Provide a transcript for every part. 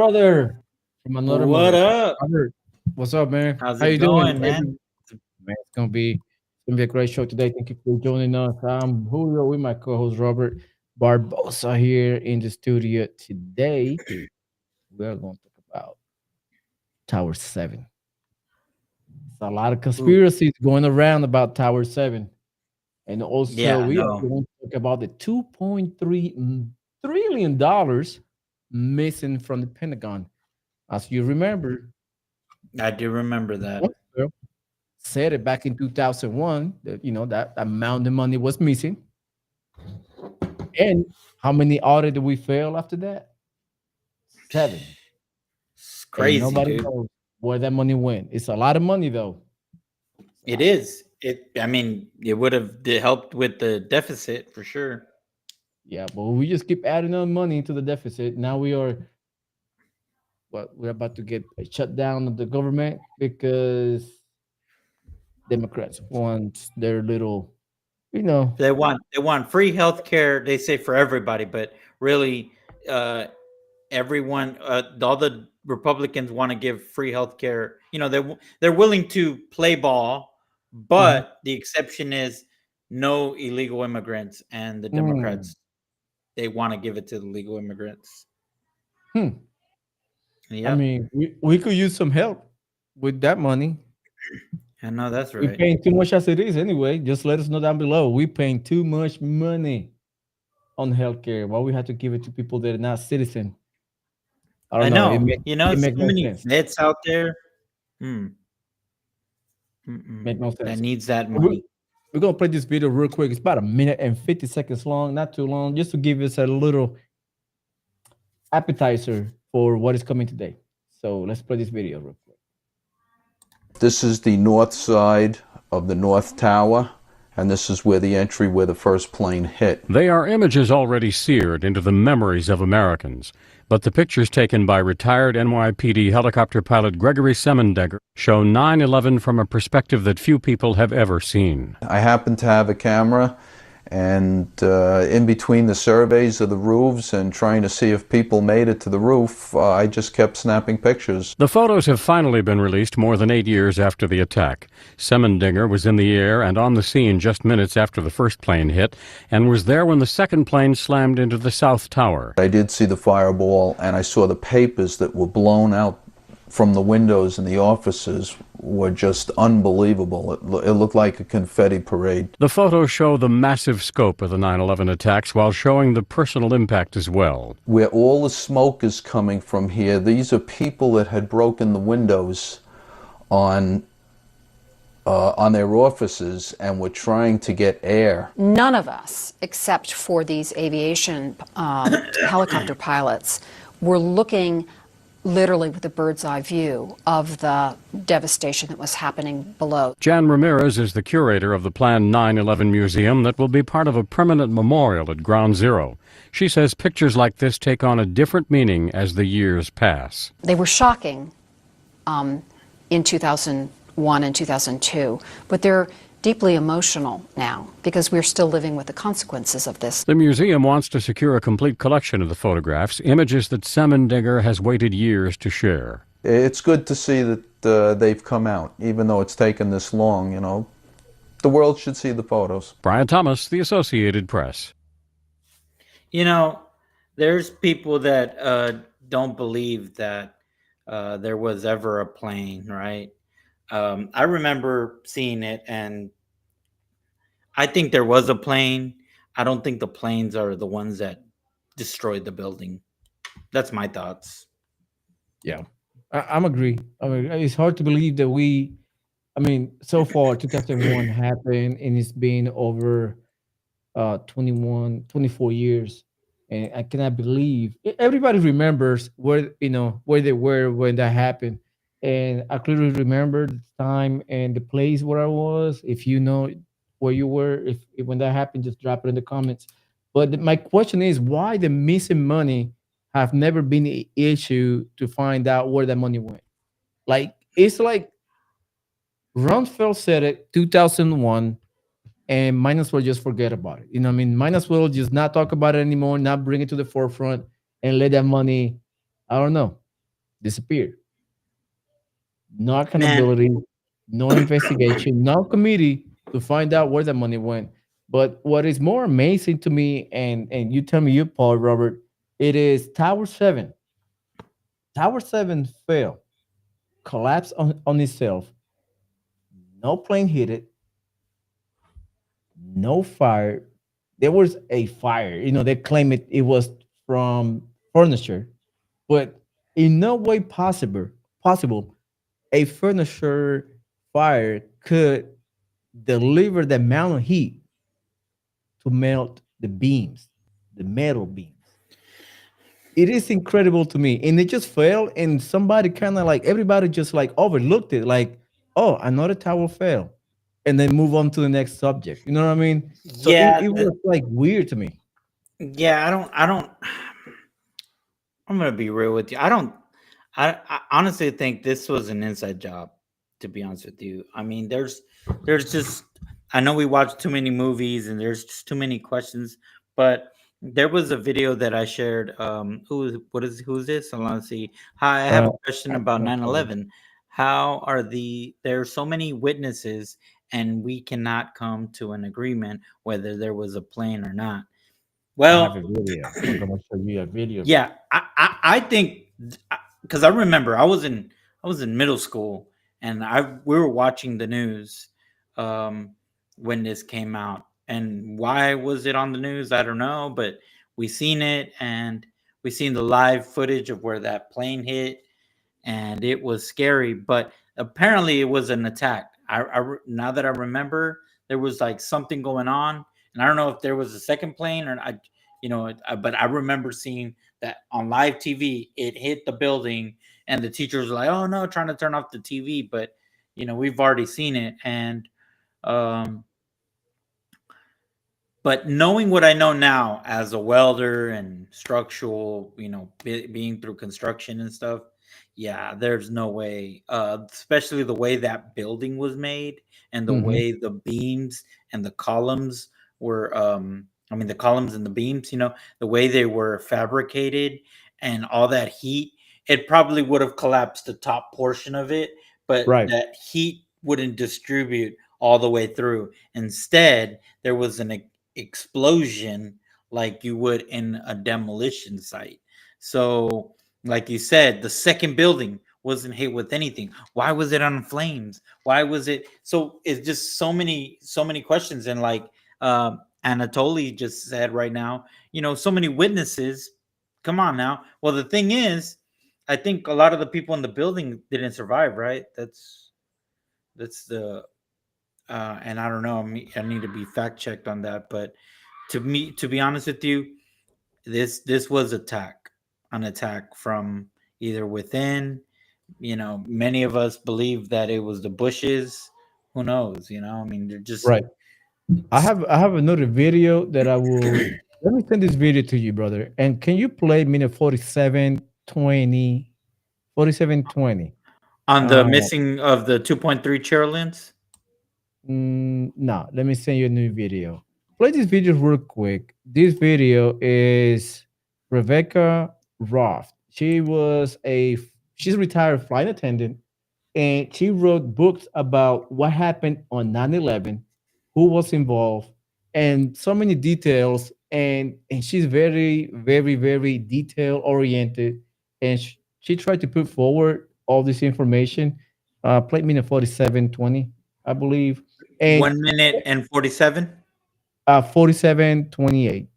brother? From another What mother. up? Robert, what's up, man? How's How it you doing? going, man? Man, it's gonna be a great show today. Thank you for joining us. I'm Julio with my co-host Robert Barbosa here in the studio today. We are going to talk about Tower Seven. It's a lot of Ooh, conspiracies going around about Tower Seven, and also yeah, we are no, going to talk about the 2.3 trillion dollars missing from the Pentagon. As you remember, I do remember that. said it back in 2001 that that amount of money was missing. And how many audit did we fail after that? Seven. It's And crazy, nobody dude. knows where that money went. It's a lot of money though. It's a It lot of money. is. I mean, it would have helped with the deficit for sure. Yeah, but we just keep adding on money to the deficit. Now we're about to get a shutdown of the government because Democrats want their little, you know, They want free health care. They say for everybody, but really, uh, everyone, all the Republicans want to give free health care. They're willing to play ball, mhm. but the exception is no illegal immigrants, and the Mm. Democrats they want to give it to the legal immigrants. Hmm. I Yep, mean, we could use some help with that money. I know that's We're right. paying too much as it is anyway. Just let us know down below. We're paying too much money on healthcare. Why we have to give it to people that are not citizen? I don't I know. know. It So make no many sense. vets out there. Hmm. Make no That sense. needs that We- money. We're gonna play this video real quick. It's about a minute and 50 seconds long, not too long, just to give us a little appetizer for what is coming today. So let's play this video real quick. This is the north side of the North Tower, and this is where the entry where the first plane hit. They are images already seared into the memories of Americans. But the pictures taken by retired NYPD helicopter pilot Gregory Semendegger show 9/11 from a perspective that few people have ever seen. I happened to have a camera, and in between the surveys of the roofs and trying to see if people made it to the roof, I just kept snapping pictures. The photos have finally been released more than 8 years after the attack. Semendegger was in the air and on the scene just minutes after the first plane hit, and was there when the second plane slammed into the South Tower. I did see the fireball, and I saw the papers that were blown out from the windows in the offices were just unbelievable. It looked like a confetti parade. The photos show the massive scope of the 9/11 attacks while showing the personal impact as well. Where all the smoke is coming from here, these are people that had broken the windows on their offices and were trying to get air. None of us, except for these aviation helicopter pilots, were looking literally with a bird's eye view of the devastation that was happening below. Jan Ramirez is the curator of the planned 9/11 museum that will be part of a permanent memorial at Ground Zero. She says pictures like this take on a different meaning as the years pass. They were shocking in 2001 and 2002, but they're deeply emotional now because we're still living with the consequences of this. The museum wants to secure a complete collection of the photographs, images that Semendegger has waited years to share. It's good to see that they've come out, even though it's taken this long, you know. The world should see the photos. Brian Thomas, The Associated Press. You know, there's people that don't believe that there was ever a plane, right? I remember seeing it, and I think there was a plane. I don't think the planes are the ones that destroyed the building. That's my thoughts. Yeah. I'm agree. I mean, it's hard to believe that I mean, so far 2001 happened and it's been over 24 years. And I cannot believe everybody remembers where they were when that happened. And I clearly remember the time and the place where I was. If you know where you were, if when that happened, just drop it in the comments. But my question is, why the missing money have never been an issue to find out where that money went? Like it's like Rumsfeld said it 2001, and might as well just forget about it. You know what I mean? Might as well just not talk about it anymore, not bring it to the forefront, and let that money, I don't know. disappeared. No Man, accountability, no investigation, no committee to find out where the money went. But what is more amazing to me, and you tell me you, Paul Robert, it is Tower Seven. Tower Seven fell, collapsed on itself. No plane hit it. No fire. There was a fire. They claim it was from furniture, but in no way possible a furniture fire could deliver the amount of heat to melt the beams, the metal beams. It is incredible to me. And it just fell, and somebody kind of like everybody just like overlooked it, like, oh, another tower fell. And then move on to the next subject. You know what I mean? So it, yeah, it was like weird to me. yeah. I don't. I'm gonna be real with you. I don't. I honestly think this was an inside job. To be honest with you, I mean, there's just. I know we watch too many movies and there's just too many questions, but there was a video that I shared. Who's this? I want to see. Hi, I have Uh, a question I about cannot nine tell. eleven. How are there are so many witnesses and we cannot come to an agreement whether there was a plane or not? I have Well, a video. I'm gonna show you a video of it. yeah, I think because I remember I was in middle school and I we were watching the news um, when this came out, and why was it on the news? I don't know, but we seen it and we seen the live footage of where that plane hit, and it was scary. But apparently, it was an attack. Now that I remember, there was like something going on, and I don't know if there was a second plane or but I remember seeing that on live TV. It hit the building, and the teachers were like, "Oh no," trying to turn off the TV, but we've already seen it, and um, but knowing what I know now as a welder and structural, being through construction and stuff, yeah, there's no way. Especially the way that building was made and the Hmm. way the beams and the columns were. I mean, the columns and the beams, the way they were fabricated and all that heat, it probably would have collapsed the top portion of it, but Right. that heat wouldn't distribute all the way through. Instead, there was an explosion like you would in a demolition site. So, like you said, the second building wasn't hit with anything. Why was it on flames? Why was it? So it's just so many questions. And like Anatoly just said right now, so many witnesses. Come on now. Well, the thing is, I think a lot of the people in the building didn't survive, right? That's the and I don't know. I need to be fact checked on that, but to be honest with you, this was an attack from either within. Many of us believe that it was the Bushes. Who knows? I mean, they're just Right. I have another video that I will let me send this video to you, brother. And can you play minute 47:20? on the Uh missing of the 2.3 Cherylins. no, let me send you a new video. Play this video real quick. This video is Rebecca Roth. She's a retired flight attendant, and she wrote books about what happened on 9/11, who was involved, and so many details. And she's very, very, very detail oriented, and she tried to put forward all this information. Plate minute 47:20, I believe, and 1 minute and 47. 47:28.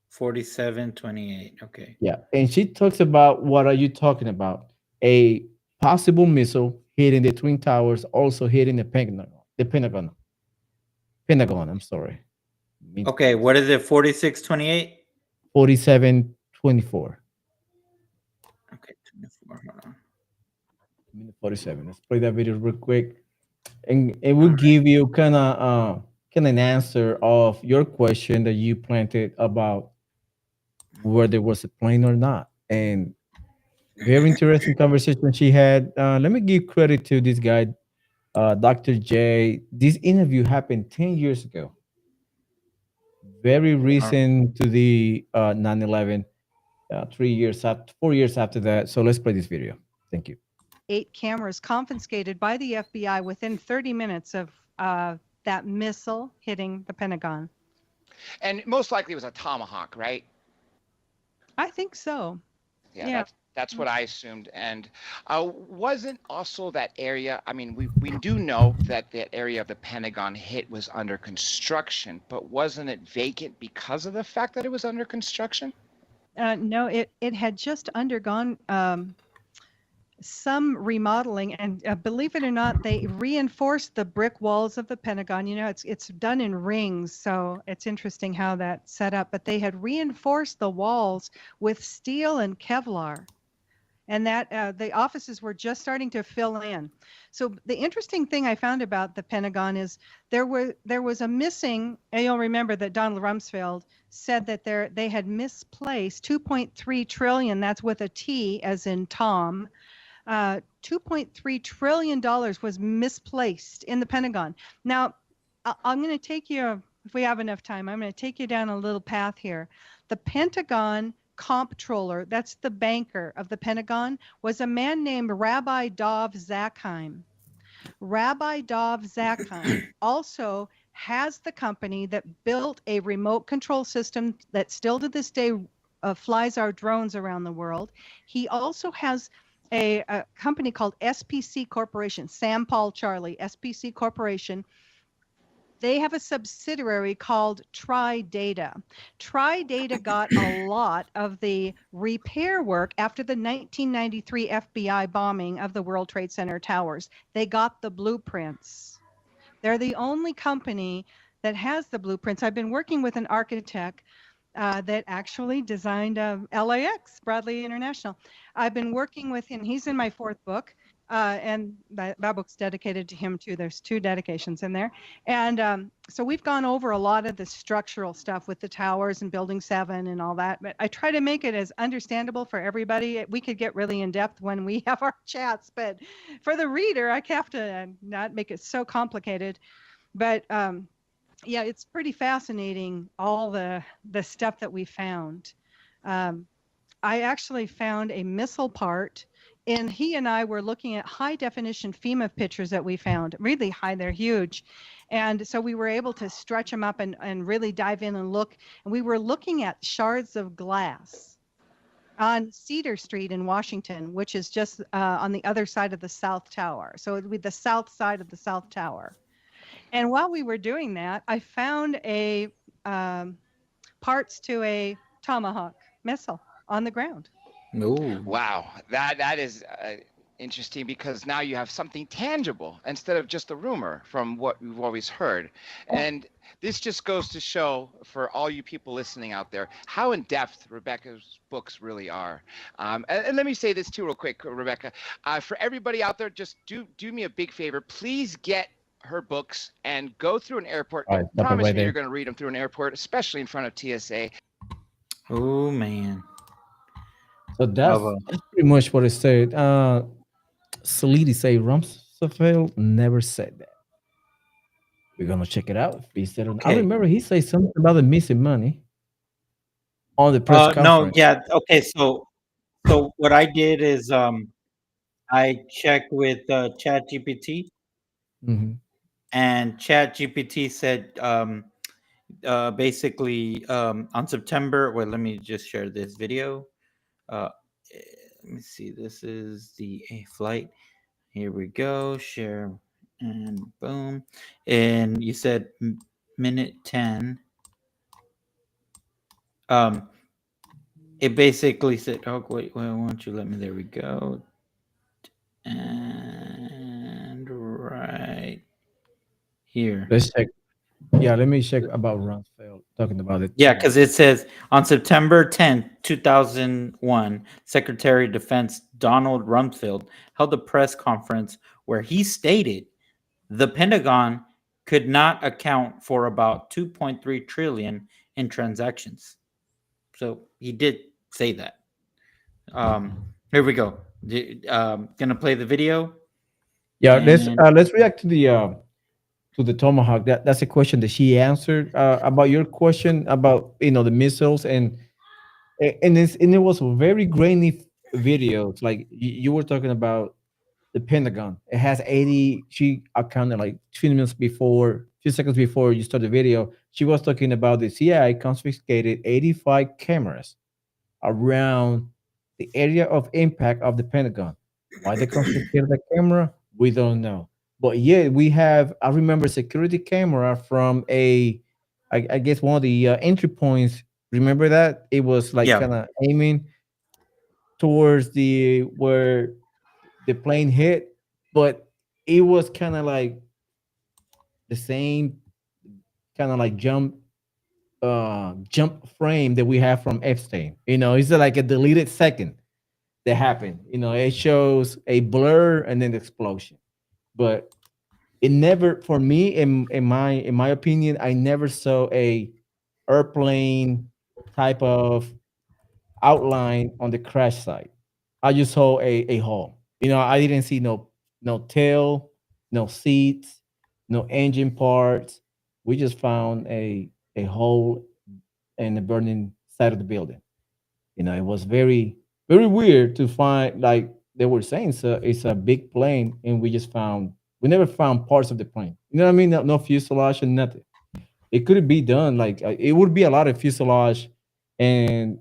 47:28. Okay. Yeah, and she talks about what are you talking about? A possible missile hitting the twin towers, also hitting the Pentagon. The Pentagon. Pentagon. I'm sorry. Minute Okay. What is it? 46:28. 47:24. Okay. 24. Hold on. Minute 47. Let's play that video real quick, and it will All right. give you kind of an answer of your question that you planted about whether there was a plane or not. And very interesting conversation she had. Let me give credit to this guy, Dr. J. This interview happened 10 years ago, very All recent to the 9/11. 3 years after, 4 years after that. So let's play this video. Thank you. 8 cameras confiscated by the FBI within 30 minutes of that missile hitting the Pentagon. And most likely it was a Tomahawk, right? I think so. Yeah, Yeah. that's what I assumed. And wasn't also that area, I mean, we do know that that area of the Pentagon hit was under construction, but wasn't it vacant because of the fact that it was under construction? No, it had just undergone some remodeling, and believe it or not, they reinforced the brick walls of the Pentagon. You know, it's done in rings, so it's interesting how that's set up. But they had reinforced the walls with steel and Kevlar, and that the offices were just starting to fill in. So the interesting thing I found about the Pentagon is there was a missing. And you'll remember that Donald Rumsfeld said that they had misplaced 2.3 trillion. That's with a T as in Tom. $2.3 trillion was misplaced in the Pentagon. Now, I'm going to take you, if we have enough time, I'm going to take you down a little path here. The Pentagon comptroller, that's the banker of the Pentagon, was a man named Rabbi Dov Zakheim. Rabbi Dov Zakheim also has the company that built a remote control system that still to this day flies our drones around the world. He also has a company called SPC Corporation, Sam Paul Charlie, SPC Corporation. They have a subsidiary called TriData. TriData got a lot of the repair work after the 1993 FBI bombing of the World Trade Center towers. They got the blueprints. They're the only company that has the blueprints. I've been working with an architect that actually designed LAX, Bradley International. I've been working with him. He's in my 4th book, and that book's dedicated to him too. There's 2 dedications in there. And so we've gone over a lot of the structural stuff with the towers and Building 7 and all that. But I try to make it as understandable for everybody. We could get really in depth when we have our chats, but for the reader, I have to not make it so complicated. But yeah, it's pretty fascinating, all the stuff that we found. I actually found a missile part, and he and I were looking at high definition FEMA pictures that we found, really high, they're huge. And so we were able to stretch them up and really dive in and look. And we were looking at shards of glass on Cedar Street in Washington, which is just on the other side of the South Tower. So it would be the south side of the South Tower. And while we were doing that, I found a parts to a Tomahawk missile on the ground. No. Wow, that is interesting, because now you have something tangible instead of just a rumor from what we've always heard. And this just goes to show, for all you people listening out there, how in depth Rebecca's books really are. And let me say this too real quick, Rebecca. For everybody out there, just do me a big favor. Please get her books and go through an airport. All right, I promise right me you're there. going to read them through an airport, especially in front of TSA. Oh man. So that's pretty much what it said. Salidi say Rumsfeld never said that. We're gonna check it out. If he said it. I Okay. remember he said something about the missing money on the press No, conference. yeah. Okay, so what I did is I checked with ChatGPT, Mhm. and ChatGPT said basically on September. Wait, let me just share this video. Let me see. This is the flight. Here we go. Share and boom. And you said minute 10. It basically said, "Oh wait, why won't you let me?" There we go. And right here. Let's check. Yeah, let me check about Rumsfeld talking about it. Yeah, because it says on September 10th, 2001, Secretary of Defense Donald Rumsfeld held a press conference where he stated the Pentagon could not account for about 2.3 trillion in transactions. So he did say that. Here we go. Gonna play the video. Yeah, And let's react to the Tomahawk. That's a question that she answered about your question about the missiles, and And it was very grainy videos. Like you were talking about the Pentagon. It has 80. She accounted like 2 minutes before, few seconds before you start the video. She was talking about the CIA confiscated 85 cameras around the area of impact of the Pentagon. Why they confiscated the camera, we don't know. But yeah, we have. I remember security camera from I guess one of the entry points. Remember that it was like Yeah. kind of aiming towards the where the plane hit, but it was kind of like the same kind of like jump frame that we have from Epstein. It's like a deleted second that happened. It shows a blur and then the explosion. But it never, for me, in my opinion, I never saw a airplane type of outline on the crash site. I just saw a hole. I didn't see no tail, no seats, no engine parts. We just found a hole in the burning side of the building. It was very very weird to find, like they were saying, so it's a big plane, and we never found parts of the plane. You know what I mean? No fuselage and nothing. It could be done. Like it would be a lot of fuselage, and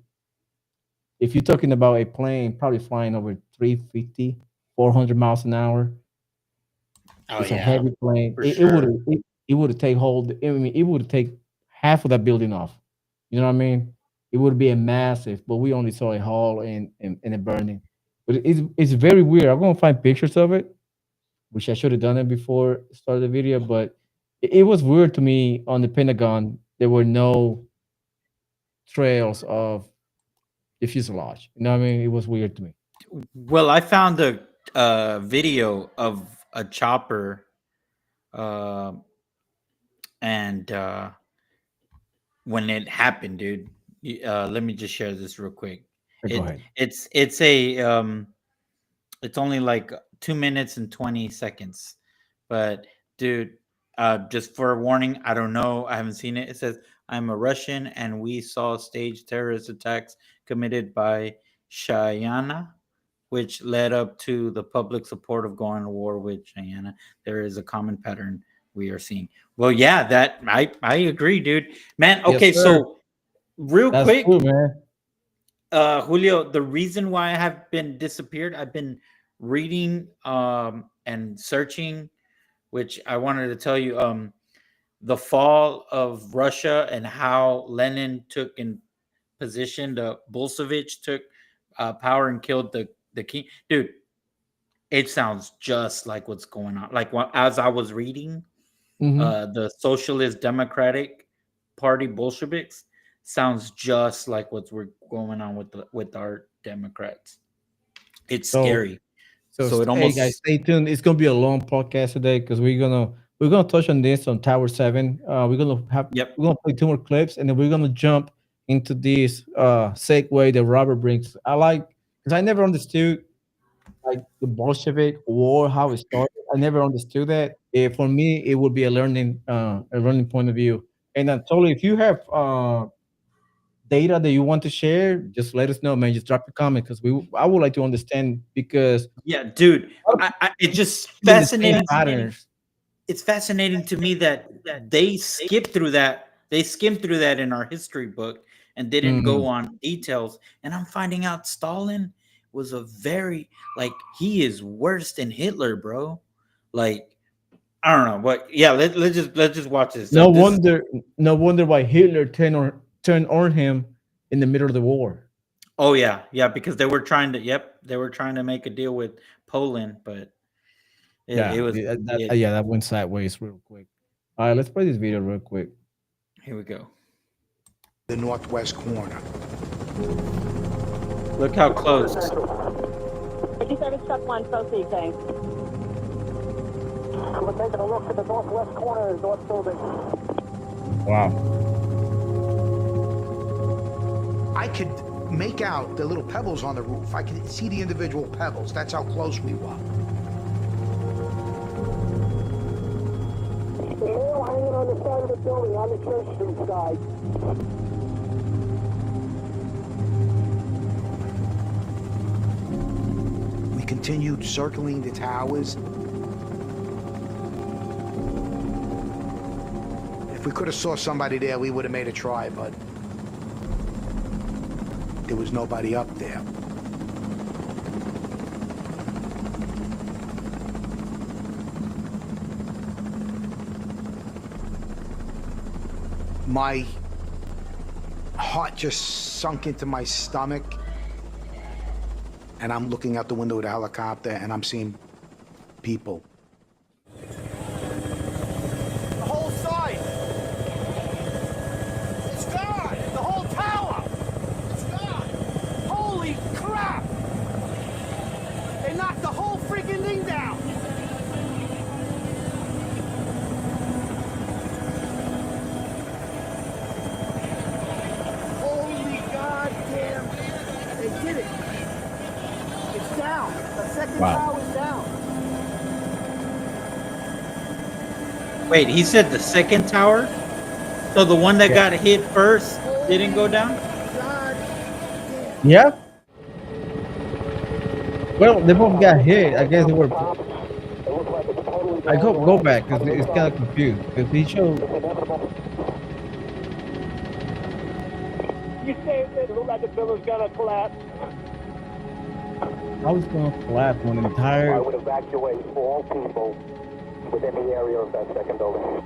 if you're talking about a plane probably flying over 350, 400 miles an hour, Oh it's a yeah, heavy plane. for It would sure. it would take hold. I mean, it would take half of that building off. You know what I mean? It would be a massive, but we only saw a hull and a burning. But it's very weird. I'm gonna find pictures of it, which I should have done it before start the video. But it was weird to me on the Pentagon. There were no trails of the fuselage. You know what I mean? It was weird to me. Well, I found a video of a chopper, uh, and when it happened, dude. Let me just share this real quick. Go It ahead. it's a it's only like 2 minutes and 20 seconds, but dude, just for a warning, I don't know, I haven't seen it. It says, "I'm a Russian, and we saw staged terrorist attacks committed by Cheyenne, which led up to the public support of going to war with Cheyenne. There is a common pattern we are seeing." Well, yeah, that I agree, dude. Man, Yes, okay, sir. so real That's true, quick, man. Julio, the reason why I have been disappeared, I've been reading and searching, which I wanted to tell you, the fall of Russia and how Lenin took in position, the Bolshevik took power and killed the king. Dude, it sounds just like what's going on. Like as I was reading, Hmm. the Socialist Democratic Party Bolsheviks sounds just like what's going on with our Democrats. It's So scary. So it hey guys, almost stay tuned. It's gonna be a long podcast today because we're gonna touch on this on Tower Seven. yep. We're gonna play two more clips, and then we're gonna jump into this segue that Robert brings. I like, because I never understood like the Bolshevik war, how it started. I never understood that. For me, it would be a learning point of view. And totally, if you have data that you want to share, just let us know, man. Just drop a comment because I would like to understand, because Yeah, dude. a lot of It's just people in the same fascinating. patterns. It's fascinating to me that they skipped through that. They skimmed through that in our history book and didn't go Mhm. on details. And I'm finding out Stalin was a very, like, he is worse than Hitler, bro. Like, I don't know, but yeah, let's just watch this. No This is wonder, no wonder why Hitler turned on him in the middle of the war. oh yeah, yeah, because they were trying to they were trying to make a deal with Poland, but it Yeah, was it. yeah, that went sideways real quick. All right, let's play this video real quick. Here we go. The northwest corner. Look how close. 57 truck 1, proceed, thanks. We're taking a look at the northwest corner of the north building. Wow. I could make out the little pebbles on the roof. I could see the individual pebbles. That's how close we were. The male hanging on the side of the building on the Church Street side. continued circling the towers. If we could have saw somebody there, we would have made a try, but there was nobody up there. My heart just sunk into my stomach, and I'm looking out the window of the helicopter, and I'm seeing people. The whole site! It's gone! The whole tower! It's gone! Holy crap! They knocked the whole freaking thing down! Holy goddamn! They did it! It's down! The second tower's down! Wait, he said the second tower? So the one that got hit first didn't go down? Yeah. Well, they both got hit. I guess they were. I go back because it's kind of confused because he showed. You say it looked like the building's gonna collapse. How is going to collapse when the entire. I would evacuate all people within the area of that second building.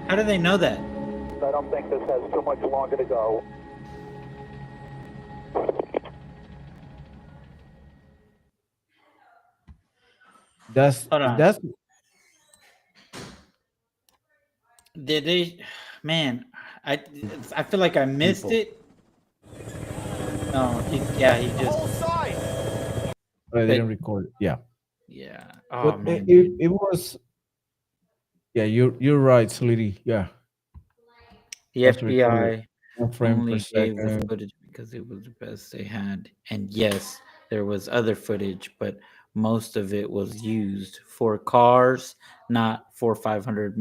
How do they know that? I don't think this has too much longer to go. Hold on. That's Did they? Man, I feel like I missed it. No, he just. they didn't record it. Yeah. Yeah. Oh But man. it was. Yeah, you're right, Sweetie. Yeah. The Was recorded FBI 1 frame per only gave the second. footage because it was the best they had. And yes, there was other footage, but most of it was used for cars, not for 500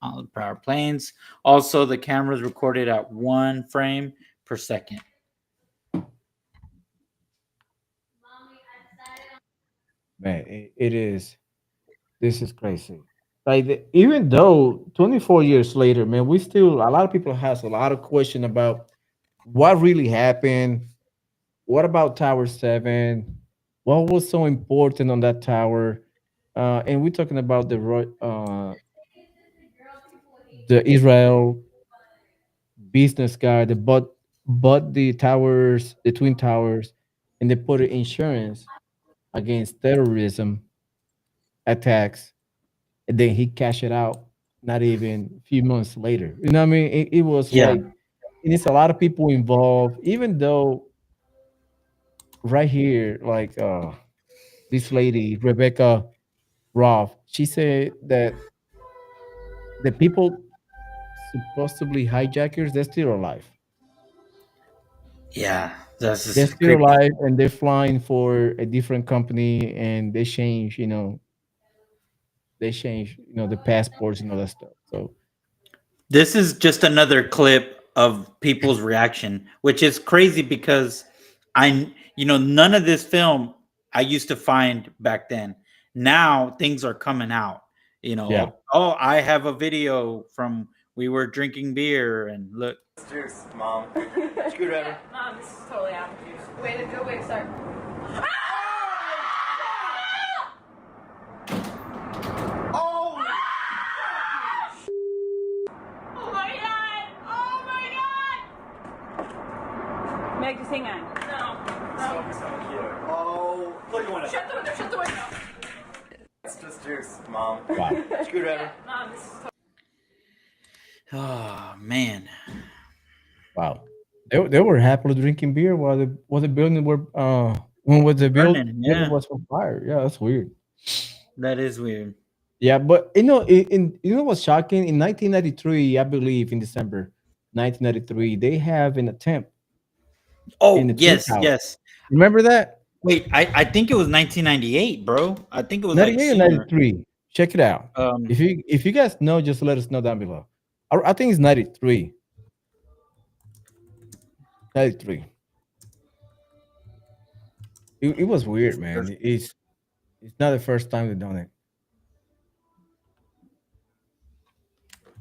mile per hour planes. Also, the cameras recorded at 1 frame per second. Man, it is. This is crazy. Like even though 24 years later, man, we still a lot of people has a lot of question about what really happened. What about Tower 7? What was so important on that tower? And we're talking about the Israel business guy that bought the towers, the twin towers, and they put an insurance against terrorism attacks, and then he cashed it out not even a few months later. You know what I mean? It was Yeah. like it is a lot of people involved, even though right here, like this lady, Rebecca Roth, she said that the people supposedly hijackers, they're still alive. Yeah, that's They're just still creepy. alive and they're flying for a different company and they change, the passports and all that stuff. So This is just another clip of people's reaction, which is crazy because none of this film I used to find back then. Now things are coming out. yeah. Oh, I have a video from we were drinking beer and look. Juice, Mom. Screwdriver. Mom, this is totally apple juice. Way to go, wait, start. Oh! Oh my god! Oh my god! Meg, just hang on. No. So cute. Oh, look at window. Shut the window, shut the window. It's just juice, Mom. Wow. Screwdriver. Mom, this is Oh man. Wow. They were happily drinking beer while the building were when was the Burning, building yeah. was on fire. Yeah, that's weird. That is weird. Yeah, but what's shocking? In 1993, I believe in December 1993, they have an attempt in Oh, the Twin yes, Tower. yes. Remember that? Wait, I think it was 1998, bro. I think it was like 98 or sooner. 93. Check it out. Um, If you guys know, just let us know down below. I think it's 93. 93. It was weird, man. It's not the first time they've done it.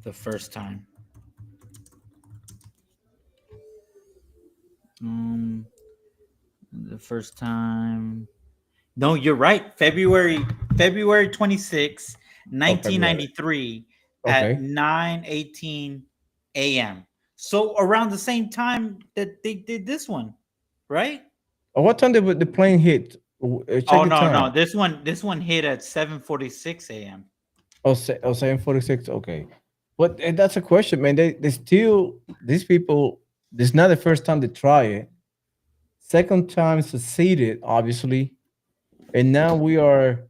The first time. Um, the first time. No, you're right. February 26, Oh, February. 1993 at Okay. 9:18 a.m. So around the same time that they did this one, right? Oh, what time did the plane hit? Check Oh the no, no. time. This one hit at 7:46 a.m. Oh, 7:46. Okay. But that's a question, man. They still, these people, this is not the first time they try it. Second time succeeded, obviously. And now we are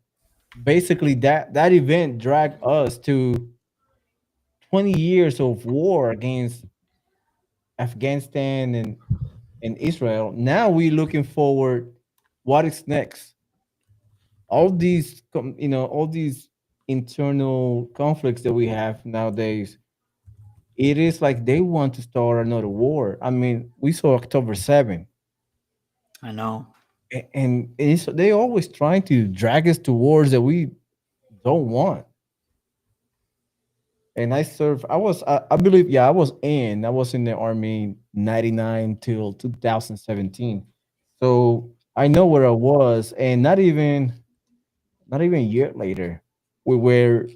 basically that event dragged us to 20 years of war against Afghanistan and Israel. Now we're looking forward what is next. All these all these internal conflicts that we have nowadays, it is like they want to start another war. I mean, we saw October 7th, I know. and they always trying to drag us to wars that we don't want. And I believe, yeah, I was in the army 99 till 2017. So I know where I was, and not even a year later, we was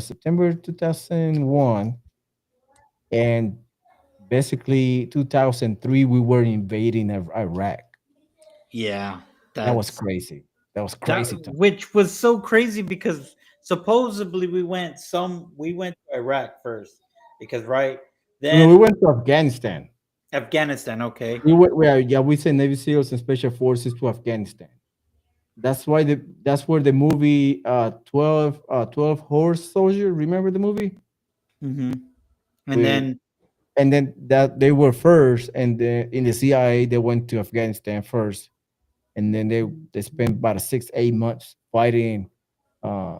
September 2001, and basically 2003 we were invading Iraq. Yeah, That was that's crazy. That was that crazy time. which was so crazy because supposedly we went to Iraq first because right No, we then went to Afghanistan. Afghanistan. Okay. We sent Navy SEALs and Special Forces to Afghanistan. That's where the movie 12 Horse Soldier. Remember the movie? hmm And We then and then that they were first, and in the CIA they went to Afghanistan first, and then they spent about 6 8 months fighting uh,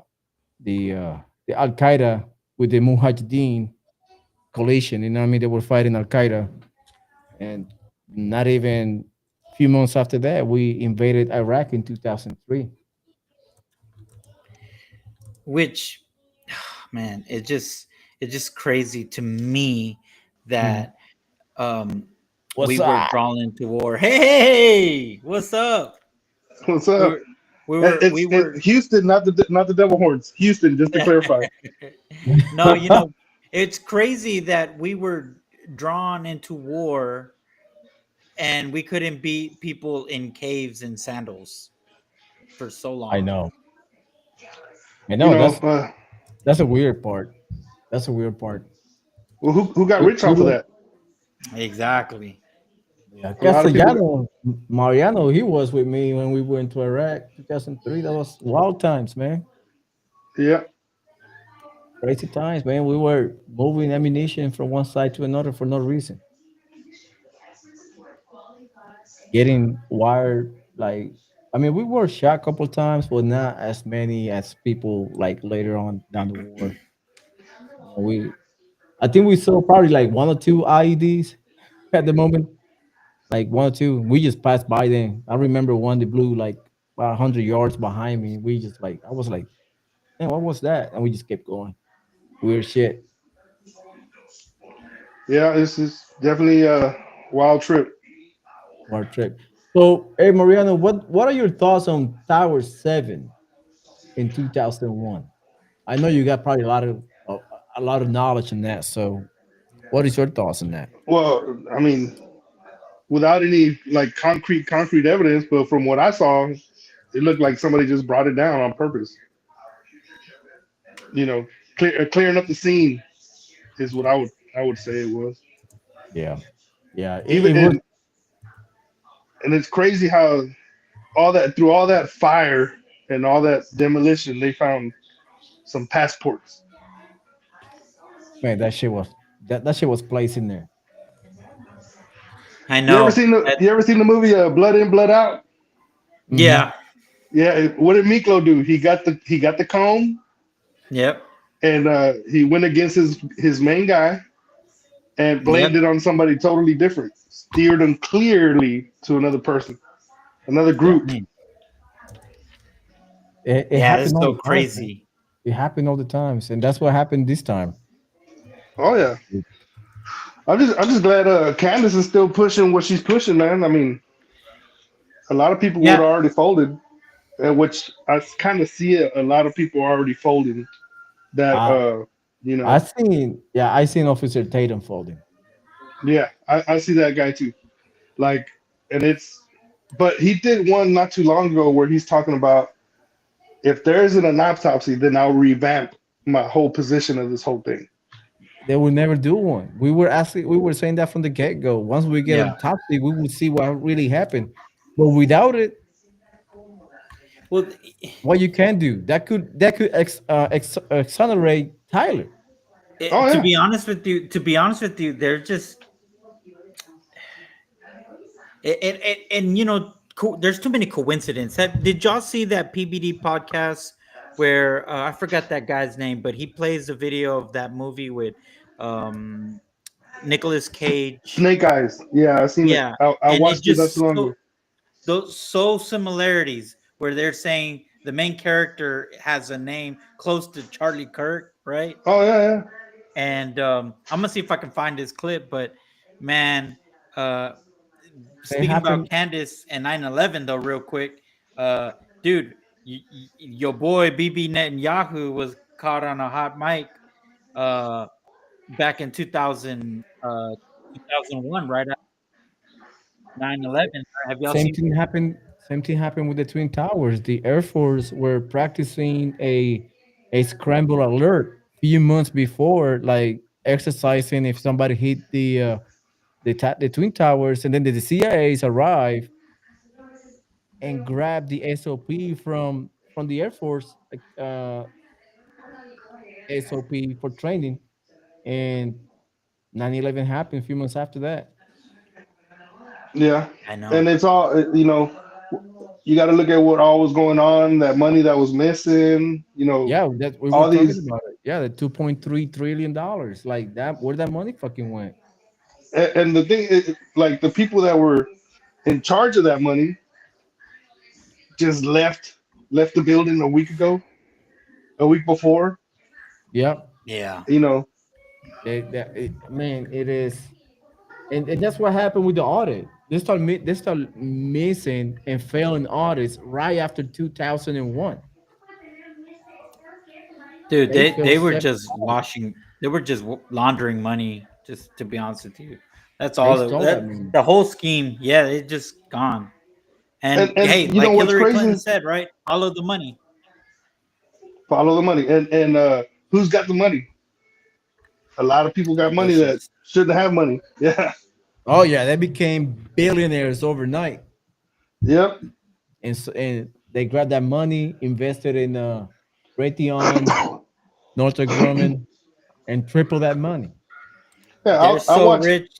the uh, the Al Qaeda with the Mujahideen coalition. You know what I mean? They were fighting Al Qaeda, and not even a few months after that, we invaded Iraq in 2003. which man, it's just crazy to me Mhm. that we What's were up? drawn into war. Hey, what's up? What's We up? were we were Houston, not the Devil Horns. Houston, just to clarify. no, it's crazy that we were drawn into war and we couldn't beat people in caves and sandals for so I long. know. I You know. know, That's a weird part. That's a weird part. well, who got We, rich we off of don't. that? Exactly. Yeah, A lot of people. Castellano, Mariano, he was with me when we went to Iraq 2003. That was wild times, man. Yeah, Crazy times, man. We were moving ammunition from one side to another for no reason. Getting wired, like, I mean, we were shot a couple times, but not as many as people like later on down the war. I think we saw probably like one or two IEDs at the moment, like one or two. We just passed by them. I remember one that blew like about 100 yards behind me. We just like, I was like, man, what was that? And we just kept going. Weird shit. yeah, this is definitely a wild trip. War trip. So, hey, Mariano, what are your thoughts on Tower 7 in 2001? I know you got probably a lot of knowledge in that. So, what is your thoughts on that? Well, I mean, without any like concrete evidence, but from what I saw, it looked like somebody just brought it down on purpose. You know, clearing up the scene is what I would say it was. Yeah, yeah. Even It was. and it's crazy how all that through all that fire and all that demolition, they found some passports. Man, that shit was placed in there. I You ever know. seen the you ever seen the movie Blood In Blood Out? Hmm. Yeah. Yeah, what did Miklo do? He got the comb Yep. and he went against his main guy and blamed Yep. it on somebody totally different. Steered him clearly to another person, another Yeah, group. Mm. It Yeah, that's happened all so the time, man. crazy. It happened all the times, and that's what happened this time. Oh yeah. I'm just glad Candace is still pushing what she's pushing, man. I mean, a lot of people would have Yeah, already folded, and which I kind of see it. A lot of people are already folding. That I you I know, seen yeah, I seen Officer Tatum folding. yeah, I see that guy too. Like, and it's, but he did one not too long ago where he's talking about if there isn't an autopsy, then I'll revamp my whole position of this whole thing. They will never do one. We were saying that from the get go. Once we get yeah. on top, we will see what really happened. But without it, Well, what you can do that could exonerate Tyler. Oh to yeah, be honest with you, they're just and there's too many coincidences. Did y'all see that PBD podcast where I forgot that guy's name, but he plays a video of that movie with um Nicolas Cage. Snake Eyes. Yeah, I seen it. Yeah, I and it watched it not too just long ago. those so similarities where they're saying the main character has a name close to Charlie Kirk, right? Oh yeah, yeah. And I'm gonna see if I can find this clip. But man, uh, It speaking about happened. Candace and 9/11 though, real quick, uh, dude, your boy BB Netanyahu was caught on a hot mic uh, back in 2001, right after 9/11. Have y'all Same seen? thing happened. Same thing happened with the Twin Towers. The Air Force were practicing a scramble alert few months before, like exercising if somebody hit the Twin Towers, and then the CIA's arrive and grab the SOP from the Air Force SOP for training, and 9/11 happened a few months after that. Yeah, I and know. it's all you got to look at what all was going on, that money that was missing, Yeah, that we were all talking these, about it. Yeah, the $2.3 trillion, like that. Where that money fucking went? and the thing is, like the people that were in charge of that money just left the building a week before, Yep. Yeah, you know, Man, it is, and that's what happened with the audit. They start missing and failing audits right after 2001. dude, They they failed they were seven just audits. washing. They were just laundering money. Just to be honest with you, that's They all. stole that money. The whole scheme, yeah, it just gone. and And and hey, you know like what's Hillary crazy Clinton is said, right? Follow the money. follow the money, and who's got the money? A lot of people got money that Bushes. shouldn't have money. Yeah, Oh yeah, they became billionaires overnight, yep. and they grabbed that money, invested in Raytheon, Northrop Grumman, and tripled that money. Yeah, They're I so watched. rich.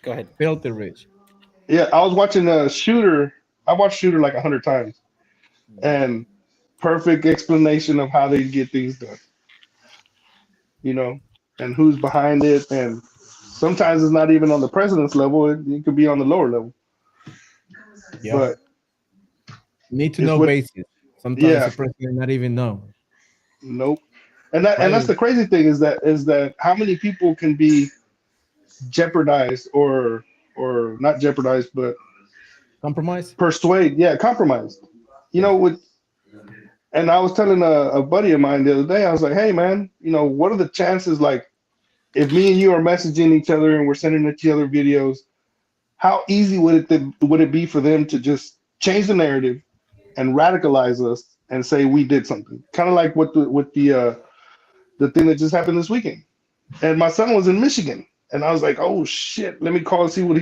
Go ahead. Filthy rich. Yeah, I was watching Shooter. I watched Shooter like 100 times, and perfect explanation of how they get things done. You know, and who's behind it, and sometimes it's not even on the president's level. It could be on the lower level, Yep. but Need to it's know what. basis. Sometimes Yeah, the president not even know. nope. And that's Right. the crazy thing is that how many people can be jeopardized or not jeopardized, but Compromise. persuade, yeah, compromised. You Yeah. know, with and I was telling a buddy of mine the other day, I was like, hey man, what are the chances like if me and you are messaging each other and we're sending each other videos, how easy would it be for them to just change the narrative and radicalize us and say we did something? Kind of like what the thing that just happened this weekend. And my son was in Michigan, and I was like, oh shit, let me call and see what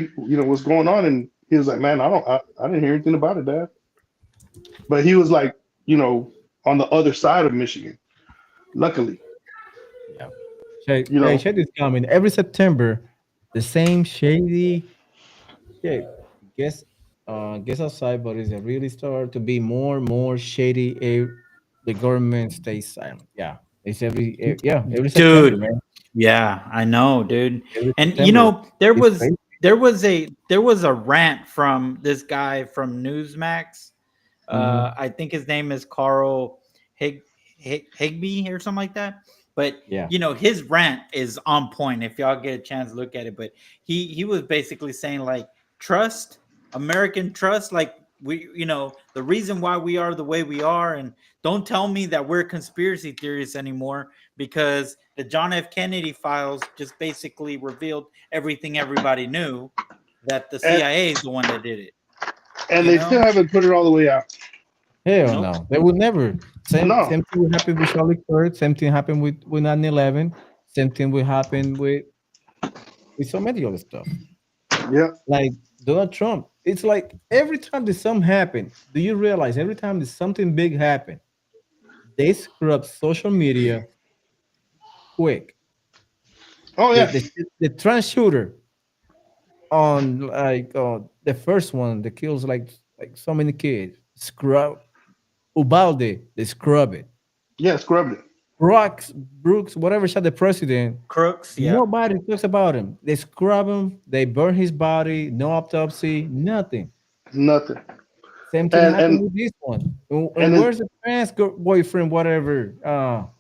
what's going on. And he was like, man, I didn't hear anything about it, Dad. But he was like, you know, on the other side of Michigan. Luckily, Yeah. Check, you hey, know, check this comment. Every September, the same shady shit. Guess guess outside, but it's a really start to be more and more shady. The government stays silent. Yeah. It's every September, Dude, man. yeah, I know, dude. Every And September. It's crazy. there was a rant from this guy from Newsmax. I think his name is Carl Higby or something like that. But Yeah. his rant is on point. If y'all get a chance to look at it, but he was basically saying like trust, American trust, like we, the reason why we are the way we are, and don't tell me that we're conspiracy theorists anymore because the John F. Kennedy files just basically revealed everything everybody knew, that the And CIA is the one that did it. they still haven't put it all the way out. Hell Nope. no. They would never. Same No. thing would happen with Charlie Kirk. Same thing happened with 9/11. Same thing would happen with so many other stuff. Yeah. Like Donald Trump. It's like every time there's something happen, do you realize every time there's something big happen, they screw up social media quick. Oh The yeah. the trans shooter on like the first one that kills like so many kids. Scrub Ubalde, they scrub it. Yeah. Scrubbed it. Brooks, whatever shot the president, Crooks, yeah. nobody talks about him. They scrub him, they burn his body, no autopsy, nothing. Nothing. Same thing And happened with this one. And and it, where's the boyfriend, whatever,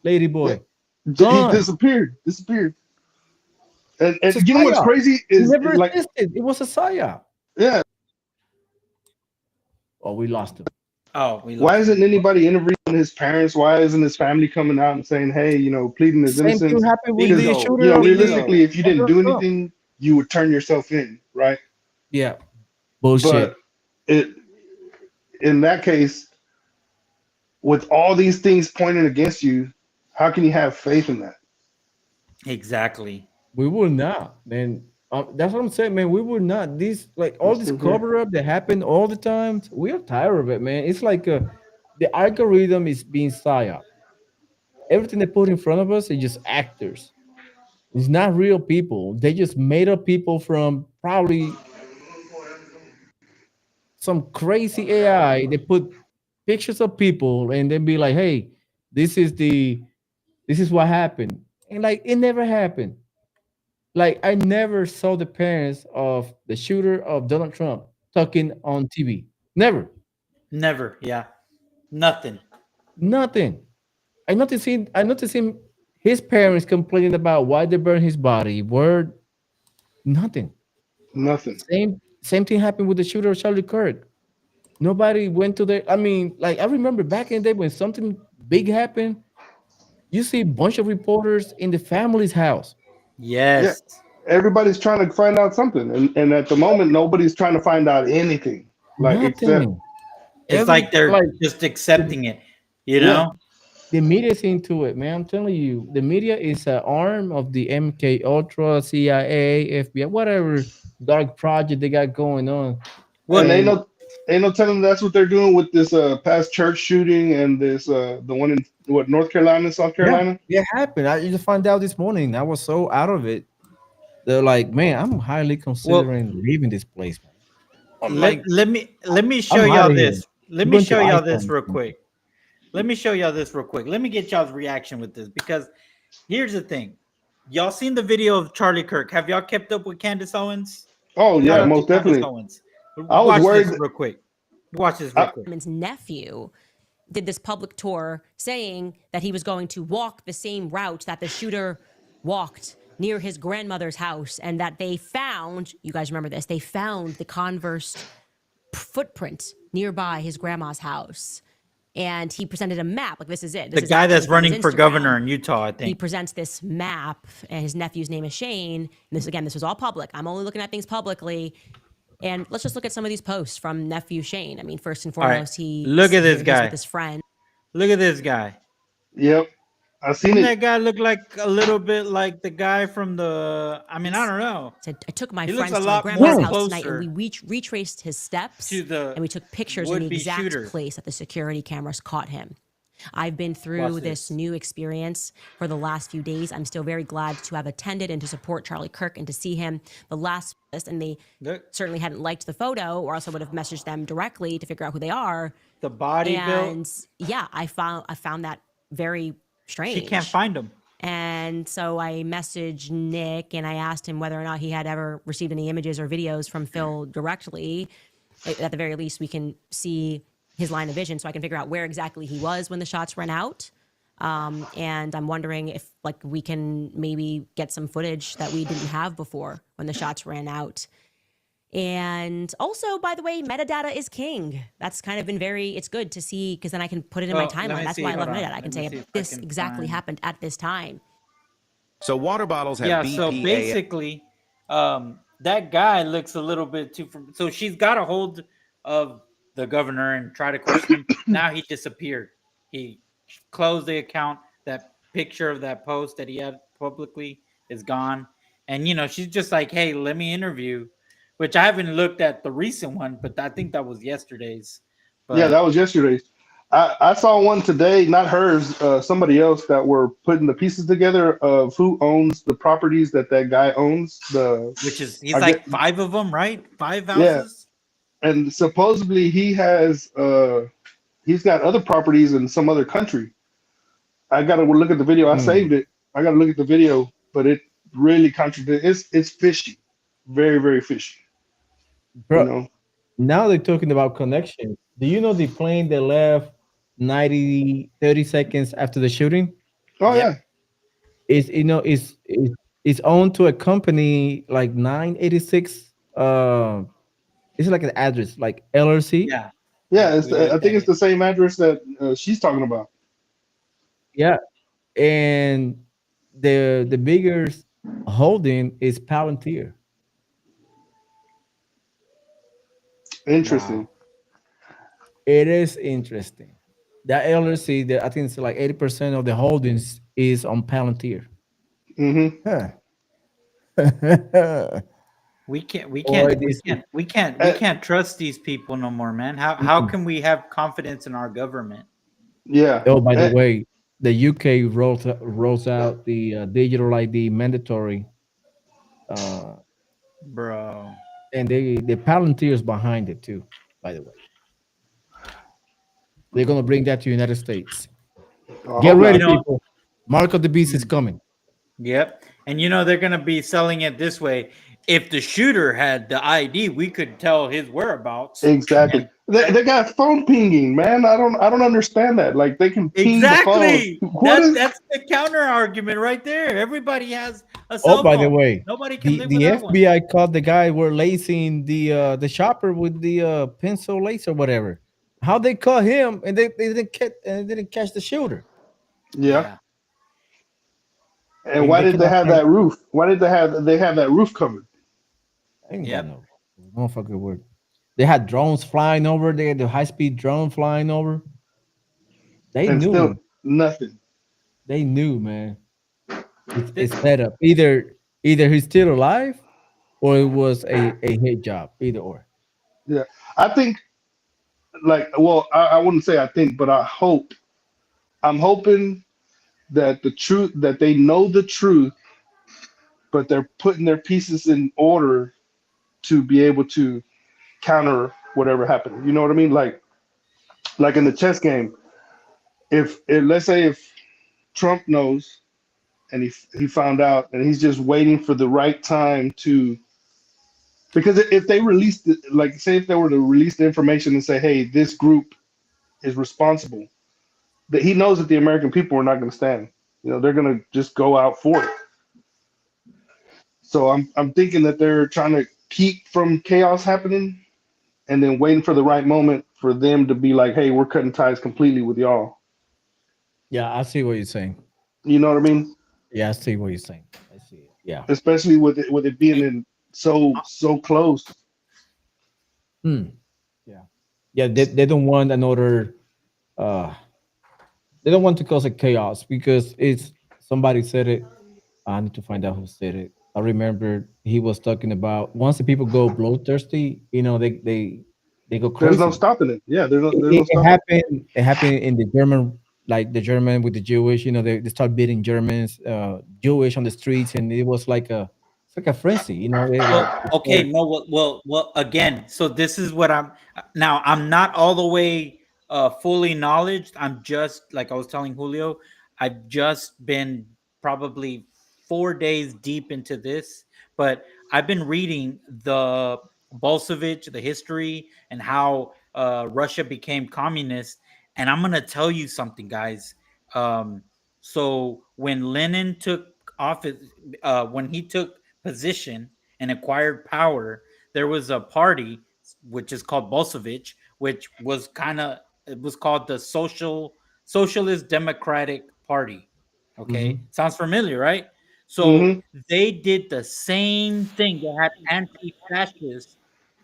lady yeah, boy? he Gone. disappeared. Disappeared. It's a And you know what's psyop. crazy He is never like, existed. It was a psyop. yeah. Oh, we lost him. Oh, we Why lost isn't him. anybody interviewing his parents? Why isn't his family coming out and saying, "Hey, pleading his Same thing innocence"? happened with Because the Bingo. shooter realistically, if you of didn't Donald do Trump. anything, you would turn yourself in, right? Yeah. Bullshit. But it in that case, with all these things pointing against you, how can you have faith in that? Exactly. We will not, man. That's what I'm saying, man. We will not. These like We're all this still here. cover up that happen all the time. We are tired of it, man. It's like the algorithm is being psyop. Everything they put in front of us is just actors. It's not real people. They just made up people from probably some crazy AI. They put pictures of people and then be like, "Hey, this is the this is what happened," and like it never happened. Like I never saw the parents of the shooter of Donald Trump talking on TV. Never. Never. Yeah. Nothing. Nothing. I noticed him his parents complaining about why they burned his body. Word nothing. Nothing. Same thing happened with the shooter of Charlie Kirk. Nobody went to the I mean, like I remember back in the day when something big happened, you see a bunch of reporters in the family's house. Yeah. Yes. Everybody's trying to find out something, and at the moment, nobody's trying to find out anything. Like except, Nothing. It's like they're Like just accepting it, you yeah, know? the media's into it, man. I'm telling you, the media is an arm of the MK Ultra, CIA, FBI, whatever dark project they got going on. and What ain't And no ain't no telling that's what they're doing with this past church shooting and this the one in what North Carolina, South yeah, Carolina. it happened. I just found out this morning. I was so out of it. They're like, man, I'm highly well considering leaving this place, man. I'm let like, let me show I'm out y'all of here. this. Let I'm me going to show y'all this Iceland. real quick. Let me show y'all this real quick. Let me get y'all's reaction with this because here's the thing. Y'all seen the video of Charlie Kirk. Have y'all kept up with Candace Owens? Oh Shout yeah, out to most Candace definitely. Owens. I was Watch worried. this real quick. Watch this real I, quick. His nephew did this public tour saying that he was going to walk the same route that the shooter walked near his grandmother's house, and that they found, you guys remember this, they found the Converse footprint nearby his grandma's house. And he presented a map, like this is it. This The is guy actually that's from his running for Instagram. governor in Utah, I He think. presents this map, and his nephew's name is Shane. And this was all public. I'm only looking at things publicly. And let's just look at some of these posts from nephew Shane. I mean, first and All right. foremost, he's Look at this he's guy. with his friend. Look at this guy. yep, I seen Doesn't it. that guy look like a little bit like the guy from the? I mean, I don't know. Said, I took my He looks friends a to my lot grandma's more house tonight, and we closer retraced his steps, to the and we took pictures in the would-be exact shooter. place that the security cameras caught him. I've been through Watch this this. new experience for the last few days. I'm still very glad to have attended and to support Charlie Kirk and to see him the last, and they Look, certainly hadn't liked the photo, or else I would have messaged them directly to figure out who they are. the body built. And yeah, I found that very strange. She can't find him. And so I messaged Nick and I asked him whether or not he had ever received any images or videos from Phil directly. At the very least, we can see his line of vision so I can figure out where exactly he was when the shots ran out. And I'm wondering if like we can maybe get some footage that we didn't have before when the shots ran out. And also, by the way, metadata is king. That's kind of been it's good to see because then I can put it in my timeline. That's why I love metadata. I can say this exactly happened at this time. So water bottles have BPA. So basically, that guy looks a little bit too. So she's got a hold of the governor and try to question him. Now he disappeared. He closed the account. That picture of that post that he had publicly is gone. And she's just like, "Hey, let me interview," which I haven't looked at the recent one, but I think that was yesterday's. Yeah, But that was yesterday's. I saw one today, not hers, somebody else that were putting the pieces together of who owns the properties that guy owns. which is he's I get like 5 of them, right? 5 yeah, houses. and supposedly he's got other properties in some other country. I gotta look at the video. I saved it. I gotta look at the video, but it really contradicts. It's fishy, very very fishy. You Bro, know. now they're talking about connections. Do you know the plane that left 30 seconds after the shooting? Oh Yep. yeah, Is it's owned to a company like 986. It's like an address like LLC. Yeah. yeah. Yep. It's We I looked think at it's it. the same address that she's talking about. Yeah, and the biggest holding is Palantir. Interesting. Wow. It is interesting. That LLC, I think it's like 80% of the holdings is on Palantir. Hmm. Huh. We can't we Boy, can't we this can't we can't we Uh, can't trust these people no more, man. How mm. can we have confidence in our government? yeah. Oh, by the Uh, way, the UK rolls out the digital ID mandatory, uh, Bro. and the Palantirs behind it too. By the way, they're gonna bring that to United States. I Get hope You ready, not. know, people. Mark of the Beast is mm, coming. yep. And they're gonna be selling it this way. If the shooter had the ID, we could tell his whereabouts. Exactly. And They got phone pinging, man. I don't understand that. Like they can ping the phone. exactly. What is? That's the counter argument right there. Everybody has a Oh, cell by the phone. way, Nobody can the live the without one. FBI caught the guy were lacing the shopper with the pencil lace or whatever. How they caught him and they didn't catch the shooter? Yeah. Yeah. And And why they did they cannot have find. that roof? Why did they have that roof covered? I ain't got Yep. no fucking word. They had drones flying over. They had the high speed drone flying over. They And still knew. nothing. They knew, man. It's Th- set up. Either he's still alive or it was a hit job. Either or. Yeah. I think well, I wouldn't say I think, but I'm hoping that the truth that they know the truth, but they're putting their pieces in order to be able to counter whatever happened. You know what I mean? Like in the chess game, if let's say if Trump knows and he found out and he's just waiting for the right time to because if they released it, like say if they were to release the information and say, hey, this group is responsible, that he knows that the American people are not going to stand. They're going to just go out for it. So I'm thinking that they're trying to keep from chaos happening and then waiting for the right moment for them to be like, hey, we're cutting ties completely with y'all. Yeah, I see what you're saying. You know what I mean? Yeah, I see what you're saying. I see it. Yeah. Especially with it being in so close. Hmm. Yeah. Yeah. They don't want another. Uh, they don't want to cause a chaos because it's somebody said it. I need to find out who said it. I remember he was talking about once the people go bloodthirsty, they go There's no crazy. stopping it. Yeah, there's It, no it stopping it. happened. It happened in the German, like the German with the Jewish. They start beating Germans, Jewish on the streets, and it was like it's like a frenzy. They like Well, okay, no, well, again, so this is what I'm not all the way fully knowledged. I'm just like I was telling Julio, I've just been probably 4 days deep into this, but I've been reading the Bolshevik, the history, and how Russia became communist. And I'm gonna tell you something, guys. So when Lenin took office, when he took position and acquired power, there was a party which is called Bolshevik, which was kind of, it was called the Socialist Democratic Party. Okay, Hmm. sounds familiar, right? So Mm-hmm. they did the same thing. They had anti-fascists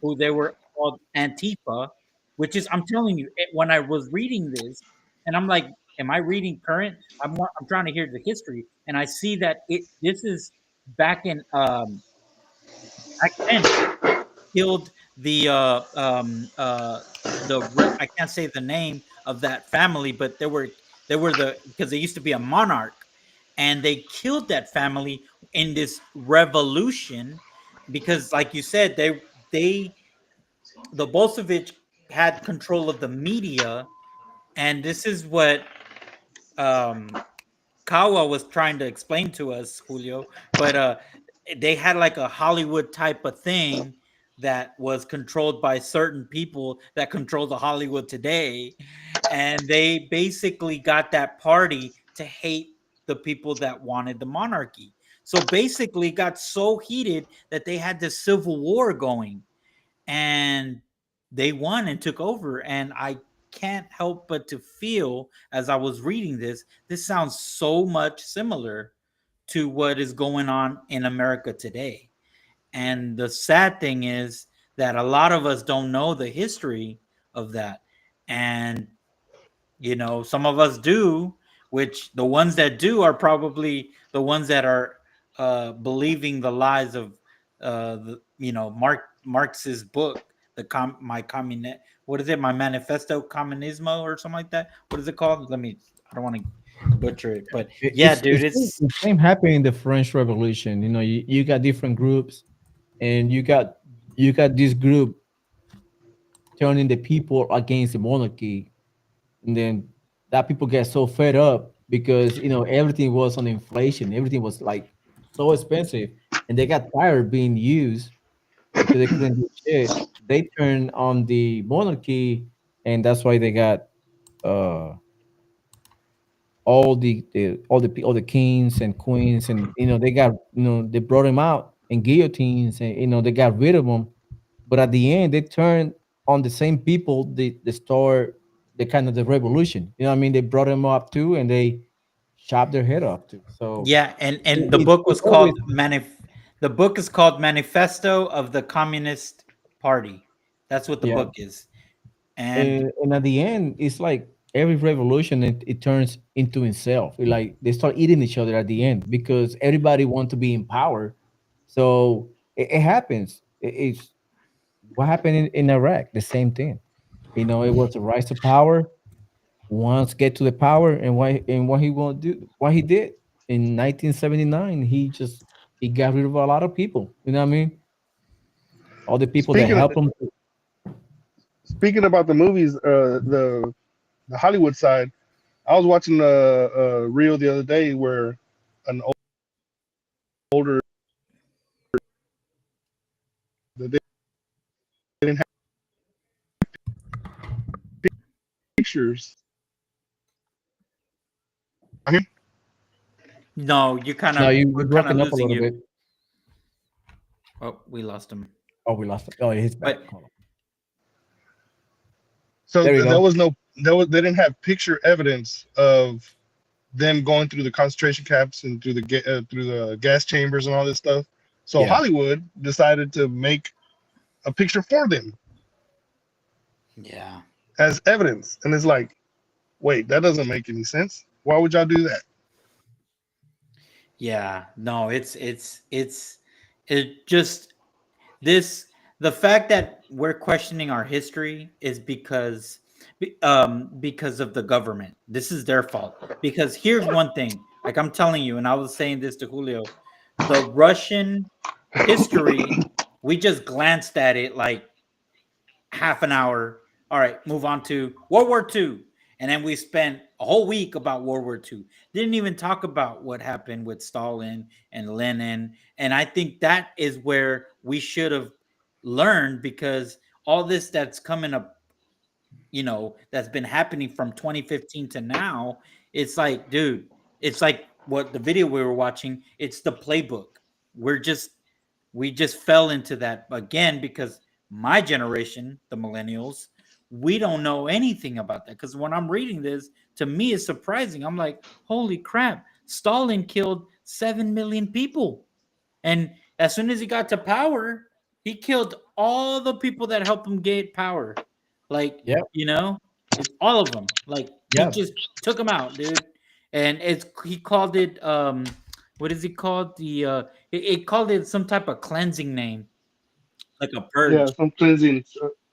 who they were called Antifa, which is, I'm telling you, when I was reading this, and I'm like, am I reading current? I'm trying to hear the history, and I see that this is back in back then killed I can't say the name of that family, but they were the, because they used to be a monarch, and they killed that family in this revolution because, like you said, they the Bolshevik had control of the media, and this is what um Kawa was trying to explain to us, Julio, but they had like a Hollywood type of thing that was controlled by certain people that control the Hollywood today, and they basically got that party to hate the people that wanted the monarchy. So basically, it got so heated that they had this civil war going, and they won and took over. And I can't help but to feel, as I was reading this sounds so much similar to what is going on in America today. And the sad thing is that a lot of us don't know the history of that. And some of us do, which the ones that do are probably the ones that are believing the lies of Marx's book, my communist, what is it, my manifesto comunismo or something like that. What is it called? I don't want to butcher it, but yeah, dude, it's The same happened in the French Revolution. You got different groups, and you got this group turning the people against the monarchy, and then that people get so fed up because everything was on inflation, everything was like so expensive, and they got tired being used because they couldn't do shit. They turned on the monarchy, and that's why they got uh all the kings and queens, and they got they brought them out in guillotines, and they got rid of them. But at the end, they turned on the same people they start the kind of the revolution. You know what I mean? They brought them up too, and they chopped their head off too. So yeah, and the it, book it was always, called the book is called Manifesto of the Communist Party. That's what the yeah. book is. And And at the end, it's like every revolution, it turns into itself. Like they start eating each other at the end because everybody wants to be in power. So it happens. It's what happened in Iraq. The same thing. It was a rise to power. Once get to the power, and what he want to do, what he did in 1979, he got rid of a lot of people. You know what I mean? All the people that Speaking of, helped him. speaking about the movies, the Hollywood side, I was watching a reel the other day where an older, they didn't have pictures. I mean, no, you kind No, of you're we're kind of broken up a losing little you. bit. Oh, we lost him. Oh, we lost him. Oh, he's back. But Hold on. so There we there go. was no, they didn't have picture evidence of them going through the concentration camps and through the gas chambers and all this stuff. So Yeah. Hollywood decided to make a picture for them yeah. as evidence, and it's like, wait, that doesn't make any sense. Why would y'all do that? Yeah, no, it just this the fact that we're questioning our history is because of the government. This is their fault. Because here's one thing, like I'm telling you, and I was saying this to Julio, the Russian history, we just glanced at it like half an hour. All right, move on to World War II. And then we spent a whole week about World War II. Didn't even talk about what happened with Stalin and Lenin. And I think that is where we should have learned, because all this that's coming up that's been happening from 2015 to now. It's like, dude, it's like what the video we were watching, it's the playbook. We're just we just fell into that again because my generation, the millennials, we don't know anything about that. Because when I'm reading this, to me, it's surprising. I'm like, holy crap, Stalin killed 7 million people. And as soon as he got to power, he killed all the people that helped him get power. Like, Yeah, it's all of them. Like, he yeah. just took them out, dude. And he called it what is it called? It called it some type of cleansing name, like a Yeah, purge. some cleansing.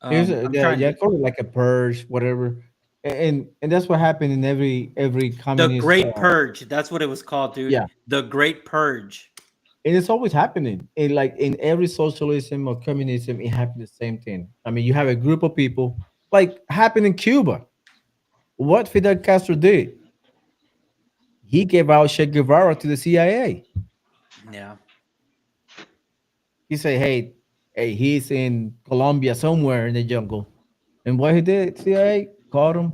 Here's I'm yeah, trying yeah, to call it like a purge, whatever, and that's what happened in every the communist. Great Purge. That's what it was called, dude. Yeah, The Great Purge. and it's always happening. In like in every socialism or communism, it happened the same thing. I mean, you have a group of people, like happened in Cuba. What Fidel Castro did, he gave out Che Guevara to the CIA. Yeah. He said, hey, he's in Colombia somewhere in the jungle. And what he did, CIA caught him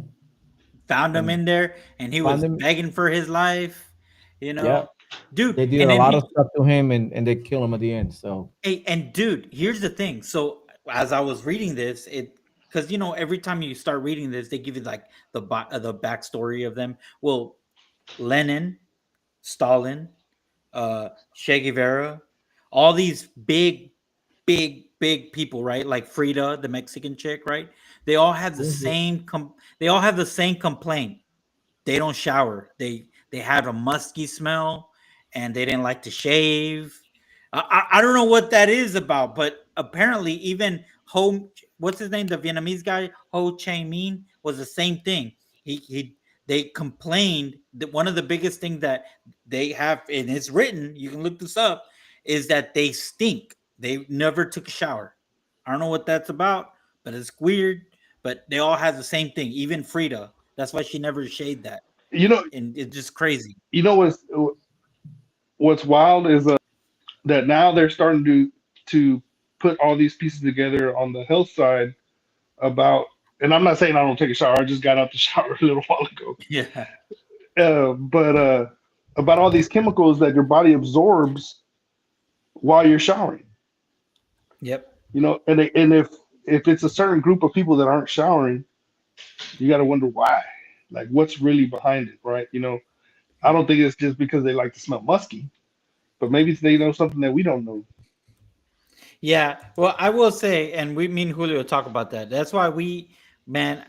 Found him and in there and he found was him. begging for his life, Yeah, dude. they did And a then lot of stuff to him, and they kill him at the end. So hey, and dude, here's the thing. So as I was reading this, because every time you start reading this, they give you like the backstory of them. Well, Lenin, Stalin, Che Guevara, all these big people, right? Like Frida, the Mexican chick, right? They all have the mhm. same they all have the same complaint. They don't shower. They have a musky smell, and they didn't like to shave. I don't know what that is about, but apparently even what's his name, the Vietnamese guy Ho Chi Minh was the same thing. He they complained that one of the biggest things that they have, and it's written, you can look this up, is that they stink. They never took a shower. I don't know what that's about, but it's weird. But they all have the same thing. Even Frida. That's why she never shaved that, You know, and it's just crazy. you know what's wild is that now they're starting to put all these pieces together on the health side about. And I'm not saying I don't take a shower. I just got out the shower a little while ago. Yeah. But about all these chemicals that your body absorbs while you're showering. Yep. And if it's a certain group of people that aren't showering, you got to wonder why. Like, what's really behind it, right? I don't think it's just because they like to smell musky, but maybe they know something that we don't know. Yeah. Well, I will say, and me and Julio talk about that. That's why man,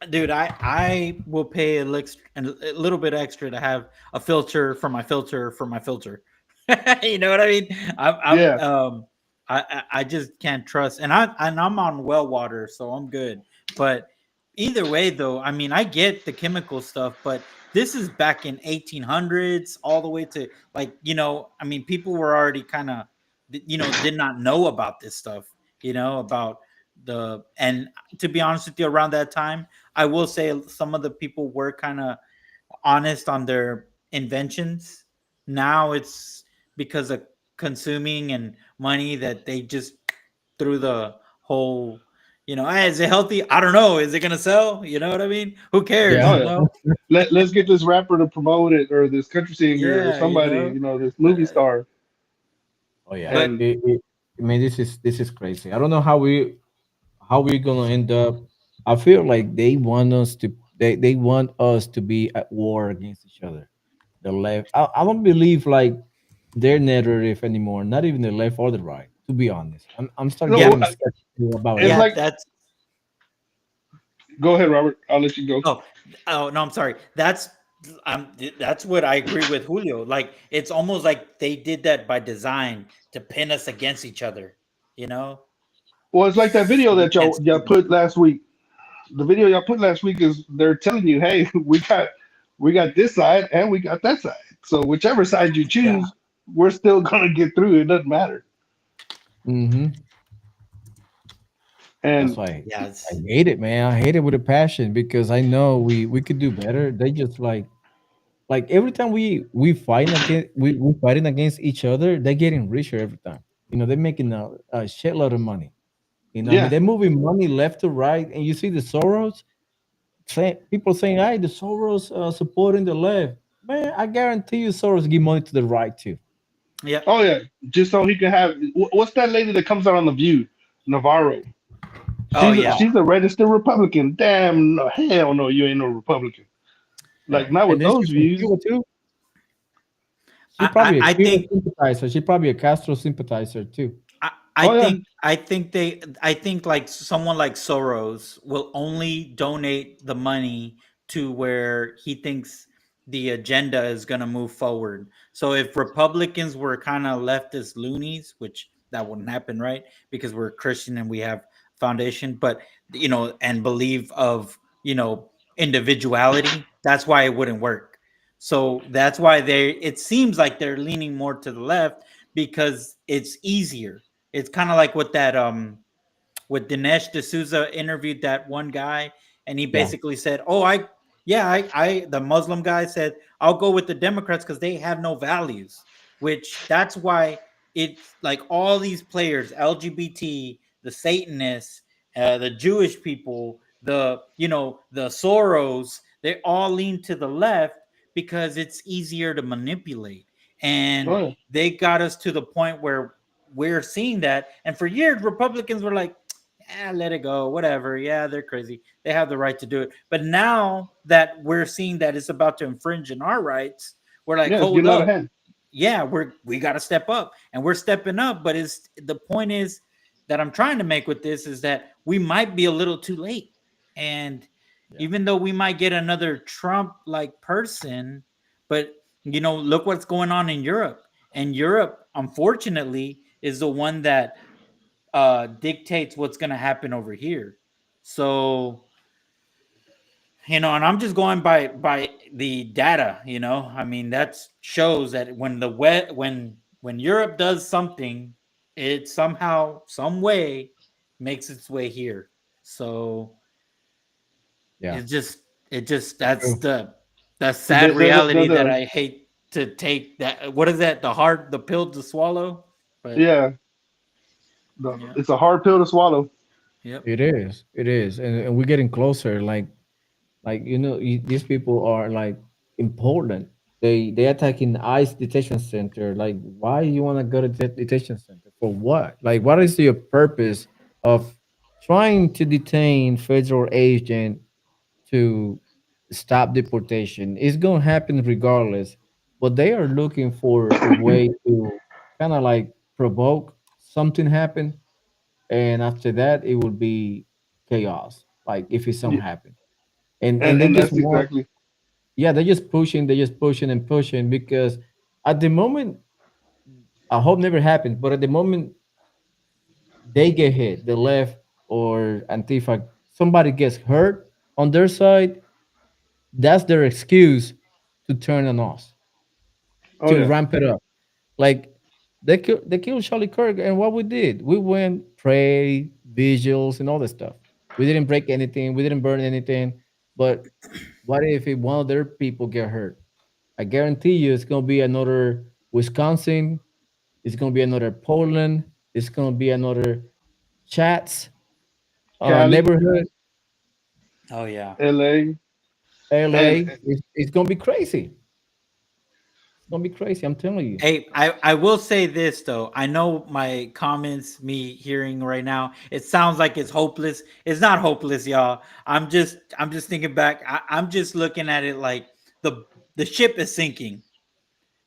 dude, I will pay a little bit extra to have a filter for my filter for my filter. You know what I mean? Yeah, I just can't trust, and I'm on well water, so I'm good. But either way, though, I mean, I get the chemical stuff, but this is back in 1800s, all the way to like, I mean, people were already kind of, did not know about this stuff, about and to be honest with you, around that time, I will say some of the people were kind of honest on their inventions. Now it's because of consuming and money that they just threw the whole, "Hey, is it healthy? I don't know. Is it gonna sell? You know what I mean? Who cares? oh Yeah. You yeah. know? Let's get this rapper to promote it, or this country singer, or Yeah, somebody, this movie star. Oh yeah. but And I mean, this is crazy. I don't know how we're gonna end up. I feel like they want us to be at war against each other. The left. I don't believe like their narrative anymore. Not even the left or the right. To be honest, I'm starting yeah, getting skeptical about it's yeah, everything. like, that's go ahead, Robert. I'll let you go. oh, oh no, I'm sorry. That's what I agree with Julio. Like it's almost like they did that by design to pin us against each other. You know, Well, it's like that so video we that can't y'all stand. put last week. The video y'all put last week is they're telling you, hey, we got this side and we got that side. So whichever side you Yeah. choose, we're still gonna get through. It doesn't matter. Mm-hmm. That's And why Yeah, I hate it, man. I hate it with a passion because I know we could do better. They just like every time we fighting against we fighting against each other, they're getting richer every time. They're making a shitload of money. I mean, yeah, they're moving money left to right, and you see the Soros. people saying, "Hey, the Soros supporting the left." Man, I guarantee you, Soros give money to the right too. Yeah. Oh yeah, just so he can have. What's that lady that comes out on the View? Navarro. Oh She's yeah. she's a registered Republican. Damn, no, hell no, you ain't no Republican. Yeah, Like not and with then those she's from views. Cuba too. She I, probably a I Cuba think sympathizer. She probably a Castro sympathizer too. I Oh yeah, think I think like someone like Soros will only donate the money to where he thinks the agenda is going to move forward. So if Republicans were kind of leftist loonies, which that wouldn't happen, right? Because we're Christian and we have foundation, but and believe of individuality, that's why it wouldn't work. So that's why it seems like they're leaning more to the left because it's easier. It's kind of like what that with Dinesh D'Souza interviewed that one guy, and he Yeah, basically said, "Oh, I the Muslim guy said I'll go with the Democrats because they have no values." Which that's why it's like all these players, LGBT, the Satanists, the Jewish people, the Soros, they all lean to the left because it's easier to manipulate, oh and yeah. they got us to the point where we're seeing that. And for years, Republicans were like, let it go, whatever. Yeah, they're crazy. They have the right to do it. But now that we're seeing that it's about to infringe on our rights, we're like, Yeah, it's hold getting out of up. hand. Yeah, we got to step up, and we're stepping up. But it's the point is that I'm trying to make with this is that we might be a little too late, and yeah, even though we might get another Trump like person, but look what's going on in Europe. And Europe, unfortunately, is the one that dictates what's going to happen over here. So, and I'm just going by the data. I mean, that shows that when when Europe does something, it somehow, some way, makes its way here. So yeah. it just that's True. the sad They're reality that the I hate to take. That what is that? The pill to swallow. But yeah. yeah, It's a hard pill to swallow. yep. It is. It is, and we're getting closer. Like these people are like important. They attack in ICE detention center. Like, why you want to go to detention center for what? Like, what is your purpose of trying to detain federal agent to stop deportation? It's gonna happen regardless, but they are looking for a way to kind of like provoke something happen, and after that it will be chaos. Like if it's something Yeah, happen, and they and just that's want, exactly. yeah, they're just pushing and pushing because at the moment, I hope never happens, but at the moment they get hit, the left or Antifa, somebody gets hurt on their side, that's their excuse to turn on us, Oh to yeah, ramp it up. Like they killed Charlie Kirk, and what we did, we went pray, vigils, and all that stuff. We didn't break anything, we didn't burn anything, but what if one of their people get hurt? I guarantee you, it's gonna be another Wisconsin. It's gonna be another Portland. It's gonna be another Chats Cali, neighborhood, Oh yeah. L.A. and LA. It's gonna be crazy. It's gonna be crazy. I'm telling you. Hey, I will say this though. I know my comments, me hearing right now, it sounds like it's hopeless. It's not hopeless, y'all. I'm just thinking back. I'm just looking at it like the ship is sinking.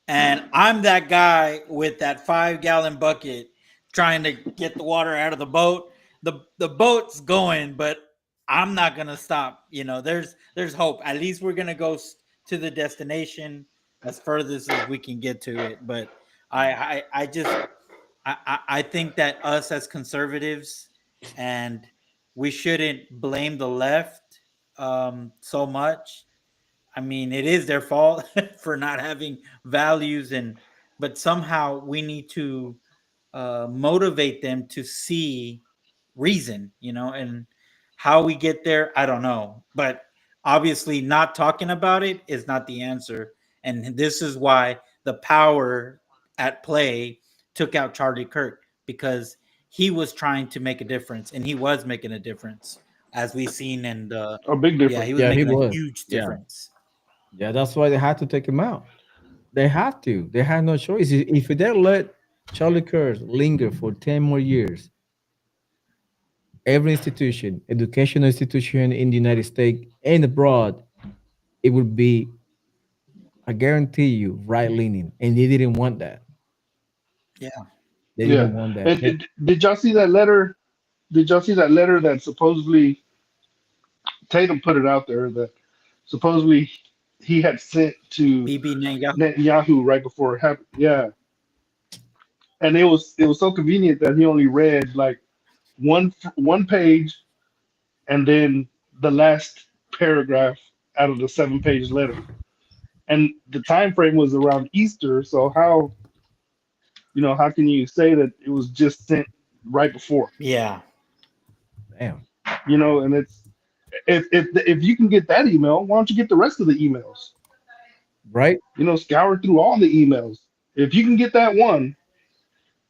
And I'm that guy with that 5 gallon bucket trying to get the water out of the boat. The boat's going, but I'm not gonna stop. There's hope. At least we're gonna go to the destination as furthest as we can get to it. But I just I think that us as conservatives, and we shouldn't blame the left so much. I mean, it is their fault for not having values, but somehow we need to motivate them to see reason, and how we get there, I don't know. But obviously, not talking about it is not the answer. And this is why the power at play took out Charlie Kirk, because he was trying to make a difference and he was making a difference. as we seen in the A big yeah, he difference. was Yeah, he making a was. huge Yeah, difference. yeah. That's why they had to take him out. They had to. They had no choice. If they let Charlie Kirk linger for 10 more years, every institution, educational institution in the United States and abroad, it would be, I guarantee you, right leaning, and they didn't want that. Yeah. They Yeah. didn't want that. And did y'all see that letter? Did y'all see that letter that supposedly Tatum put it out there that supposedly he had sent to BB Netanyahu. Netanyahu right before it happened? Yeah. And it was so convenient that he only read like one page and then the last paragraph out of the 7 page letter. And the time frame was around Easter, so how can you say that it was just sent right before? Yeah. Damn. And it's if you can get that email, why don't you get the rest of the emails? Right? Scour through all the emails. If you can get that one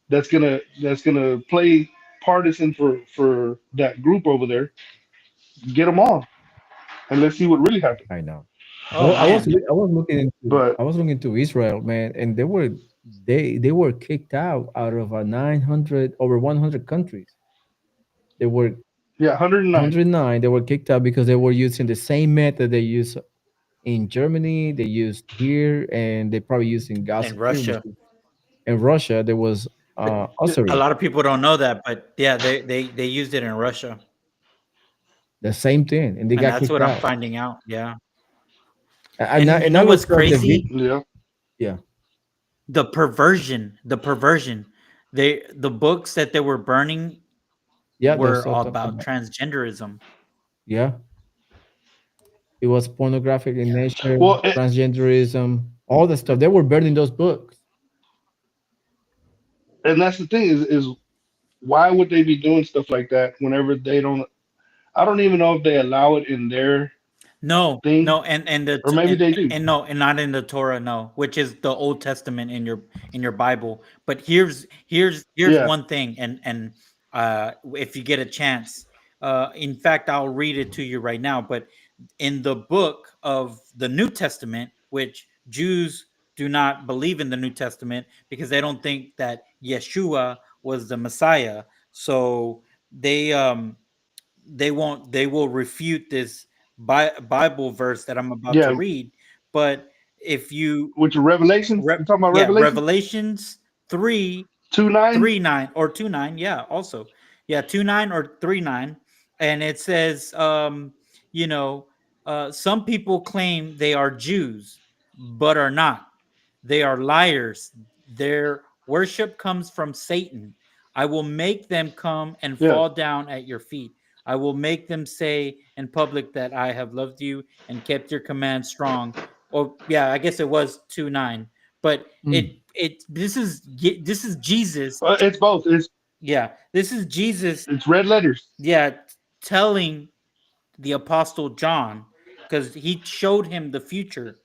that's gonna play partisan for that group over there, get them all, and let's see what really happened. I know. Oh man. I was looking into But Israel, man, and they were kicked out of a 900 over 100 countries. They were yeah, 109. 109. They were kicked out because they were using the same method they use in Germany, they used here, and they probably used in Gaza In too. Which Russia. in Russia, there was Yeah, A usury, lot of people don't know that, but yeah, they used it in Russia. the same thing, and they And got that's kicked what I'm out. finding out. Yeah. And And you I know what's looked up the crazy? video. yeah. Yeah, The perversion. The books that they were burning yeah, were that's what all I'm talking about about. transgenderism. Yeah, it was pornographic in nature, Well, transgenderism, all the stuff. They were burning those books. and that's the thing is why would they be doing stuff like that whenever they don't? I don't even know if they allow it in their No, thing, no, and the or maybe they do. and no, and not in the Torah, no, which is the Old Testament in your Bible. But here's Yeah, one thing, and if you get a chance, in fact, I'll read it to you right now. But in the book of the New Testament, which Jews do not believe in the New Testament because they don't think that Yeshua was the Messiah, so they will refute this Bible verse that I'm about to yeah. read. But if you Which Revelations? You talking about yeah, Revelations Revelations 3 2:9? 3:9 or 2:9, yeah, also. Yeah, 2:9 or 3:9, and it says you know, some people claim they are Jews but are not. They are liars. Their worship comes from Satan. I will make them come and Yeah. fall down at your feet. I will make them say in public that I have loved you and kept your command strong. Or yeah, I guess it was 2:9. But Mm. this is Jesus. It's both. Yeah, this is Jesus. It's red letters. Yeah, telling the apostle John because he showed him the future,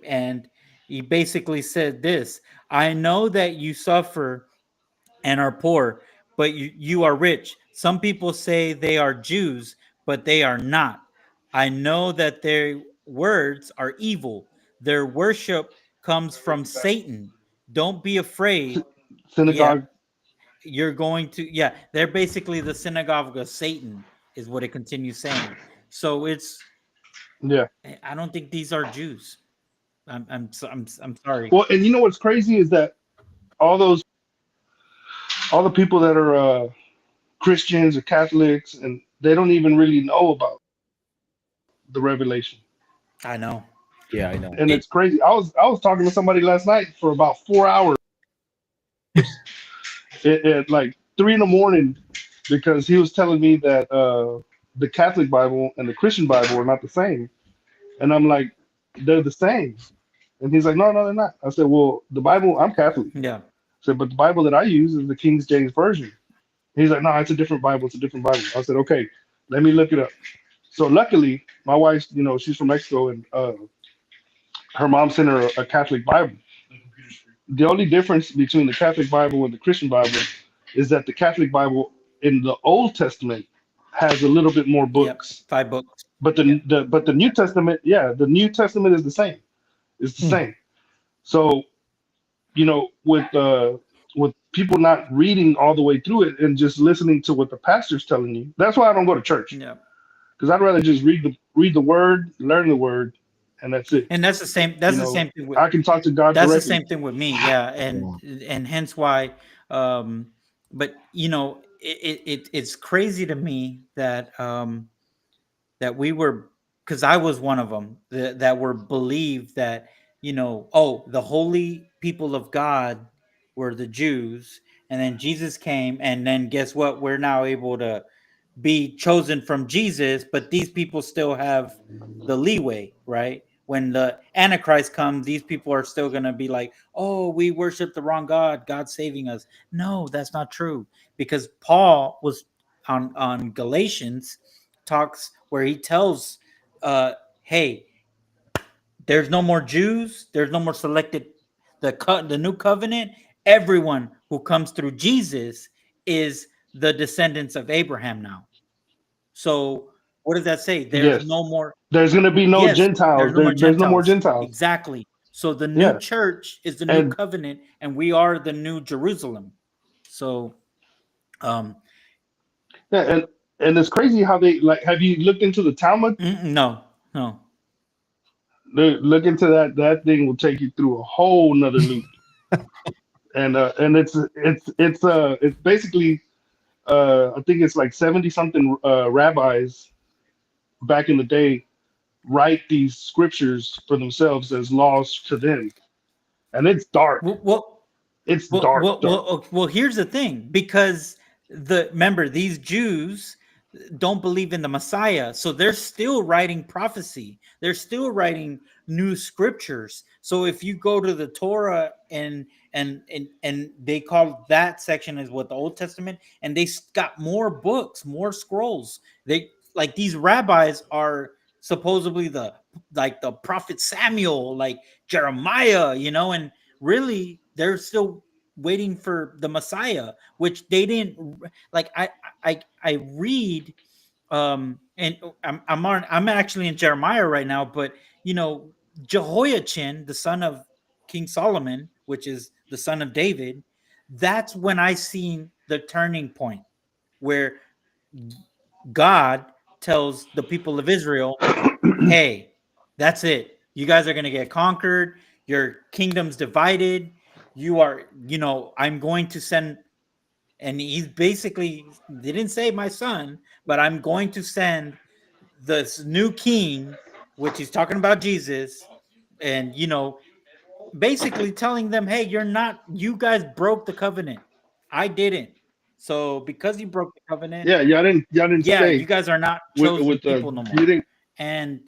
and he basically said this: I know that you suffer and are poor, but you are rich. Some people say they are Jews, but they are not. I know that their words are evil. Their worship comes from Satan. Don't be afraid. Yeah, Synagogue. you're going to, yeah, they're basically the synagogue of Satan, is what it continues saying. So Yeah. I don't think these are Jews. I'm sorry. Well, and you know what's crazy is that all those all the people that are Christians or Catholics, and they don't even really know about the revelation. I know. Yeah, I know. And it's crazy. I was talking to somebody last night for about 4 hours at like 3 in the morning because he was telling me that the Catholic Bible and the Christian Bible are not the same. And I'm like, they're the same. And he's like, no, no, they're not. I said, well, the Bible, I'm Catholic. Yeah. I said, but the Bible that I use is the King James Version. He's like, no, it's a different Bible. It's a different Bible. I said, okay, let me look it up. So luckily, my wife, she's from Mexico, and her mom sent her a Catholic Bible. The only difference between the Catholic Bible and the Christian Bible is that the Catholic Bible in the Old Testament has a little bit more books. 5 books. But the New Testament, yeah, the New Testament is the same. It's the Hmm. same. So, with people not reading all the way through it and just listening to what the pastor's telling you. That's why I don't go to church, Yeah. because I'd rather just read the word, learn the word, and that's it. And that's the same. That's the same thing with. I can talk to God That's the directly. same thing with me. Yeah, and hence why. But it's crazy to me that we were, because I was one of them that were believed that the holy people of God were the Jews, and then Jesus came, and then guess what? We're now able to be chosen from Jesus, but these people still have the leeway, right? When the Antichrist comes, these people are still going to be like, oh, we worship the wrong God, God's saving us. No, that's not true. Because Paul was on Galatians, talks where he tells, hey, there's no more Jews, there's no more selected, the new covenant, everyone who comes through Jesus is the descendants of Abraham now. So what does that say? There's Yes. no more. There's gonna be no Yes, Gentiles. there's no more There's no more Gentiles. Gentiles. Exactly. So the new Yeah. church is the new And covenant, and we are the new Jerusalem. So, um, yeah, and it's crazy how they like. Have you looked into the Talmud? no, no. Look into that. That thing will take you through a whole nother loop. And it's basically I think it's like 70 something rabbis back in the day write these scriptures for themselves as laws to them, and it's dark. Well, It's Well, dark, well, dark. well, well. Here's the thing, because remember, these Jews don't believe in the Messiah, so they're still writing prophecy. They're still writing new scriptures. So if you go to the Torah and they call that section as what the Old Testament, and got more books, more scrolls. They like these rabbis are supposedly the prophet Samuel, like Jeremiah, and really they're still waiting for the Messiah, which they didn't like. I read, and I'm actually in Jeremiah right now, but Jehoiachin, the son of King Solomon, which is the son of David, that's when I seen the turning point where God tells the people of Israel, hey, that's it. You guys are going to get conquered. Your kingdom's divided. I'm going to send, and he's basically, they didn't say my son, but I'm going to send this new king, which he's talking about Jesus, and, basically telling them, hey, you guys broke the covenant. I didn't. So because you broke the covenant, Yeah, y'all didn't yeah, you stay guys are not chosen with people no you more. didn't. And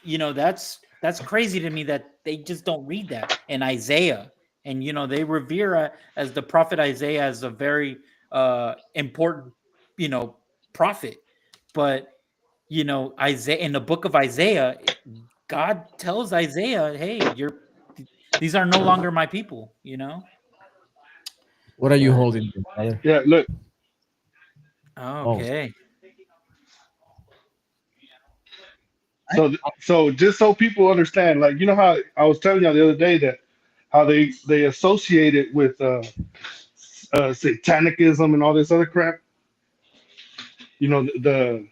that's crazy to me that they just don't read that in Isaiah. And they revere as the prophet Isaiah as a very important prophet. But Isaiah, in the book of Isaiah, God tells Isaiah, hey, these are no longer my people. What are you But holding there, brother? Yeah, look. Oh, okay. So just so people understand, like how I was telling y'all the other day that how they associate it with satanicism and all this other crap. The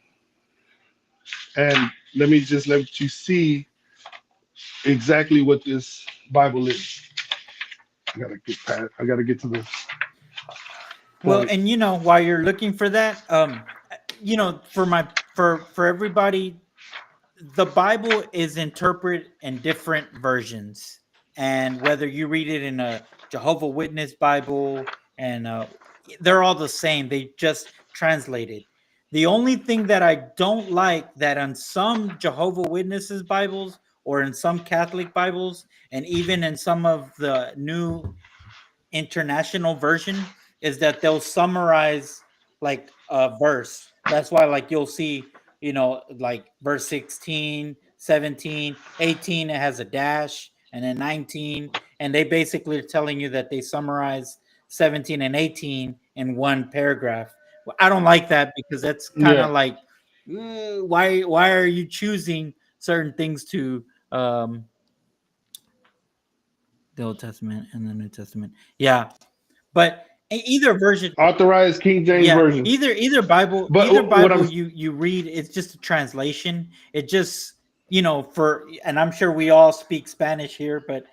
and let me just let you see exactly what this Bible is. I gotta get to the Well, point. and while you're looking for that, for everybody, the Bible is interpreted in different versions, and whether you read it in a Jehovah Witness Bible, and they're all the same. They just translated. The only thing that I don't like that on some Jehovah Witnesses Bibles or in some Catholic Bibles, and even in some of the new international version, is that they'll summarize like a verse. That's why like you'll see, like verse 16, 17, 18, it has a dash, and then 19, and they basically are telling you that they summarize 17 and 18 in one paragraph, I don't like that because that's kind Yeah. of like, why are you choosing certain things to um, the Old Testament and the New Testament? Yeah, but either version, Authorized King James yeah, version. But either what Bible I'm you read, it's just a translation. It just, for, and I'm sure we all speak Spanish here, but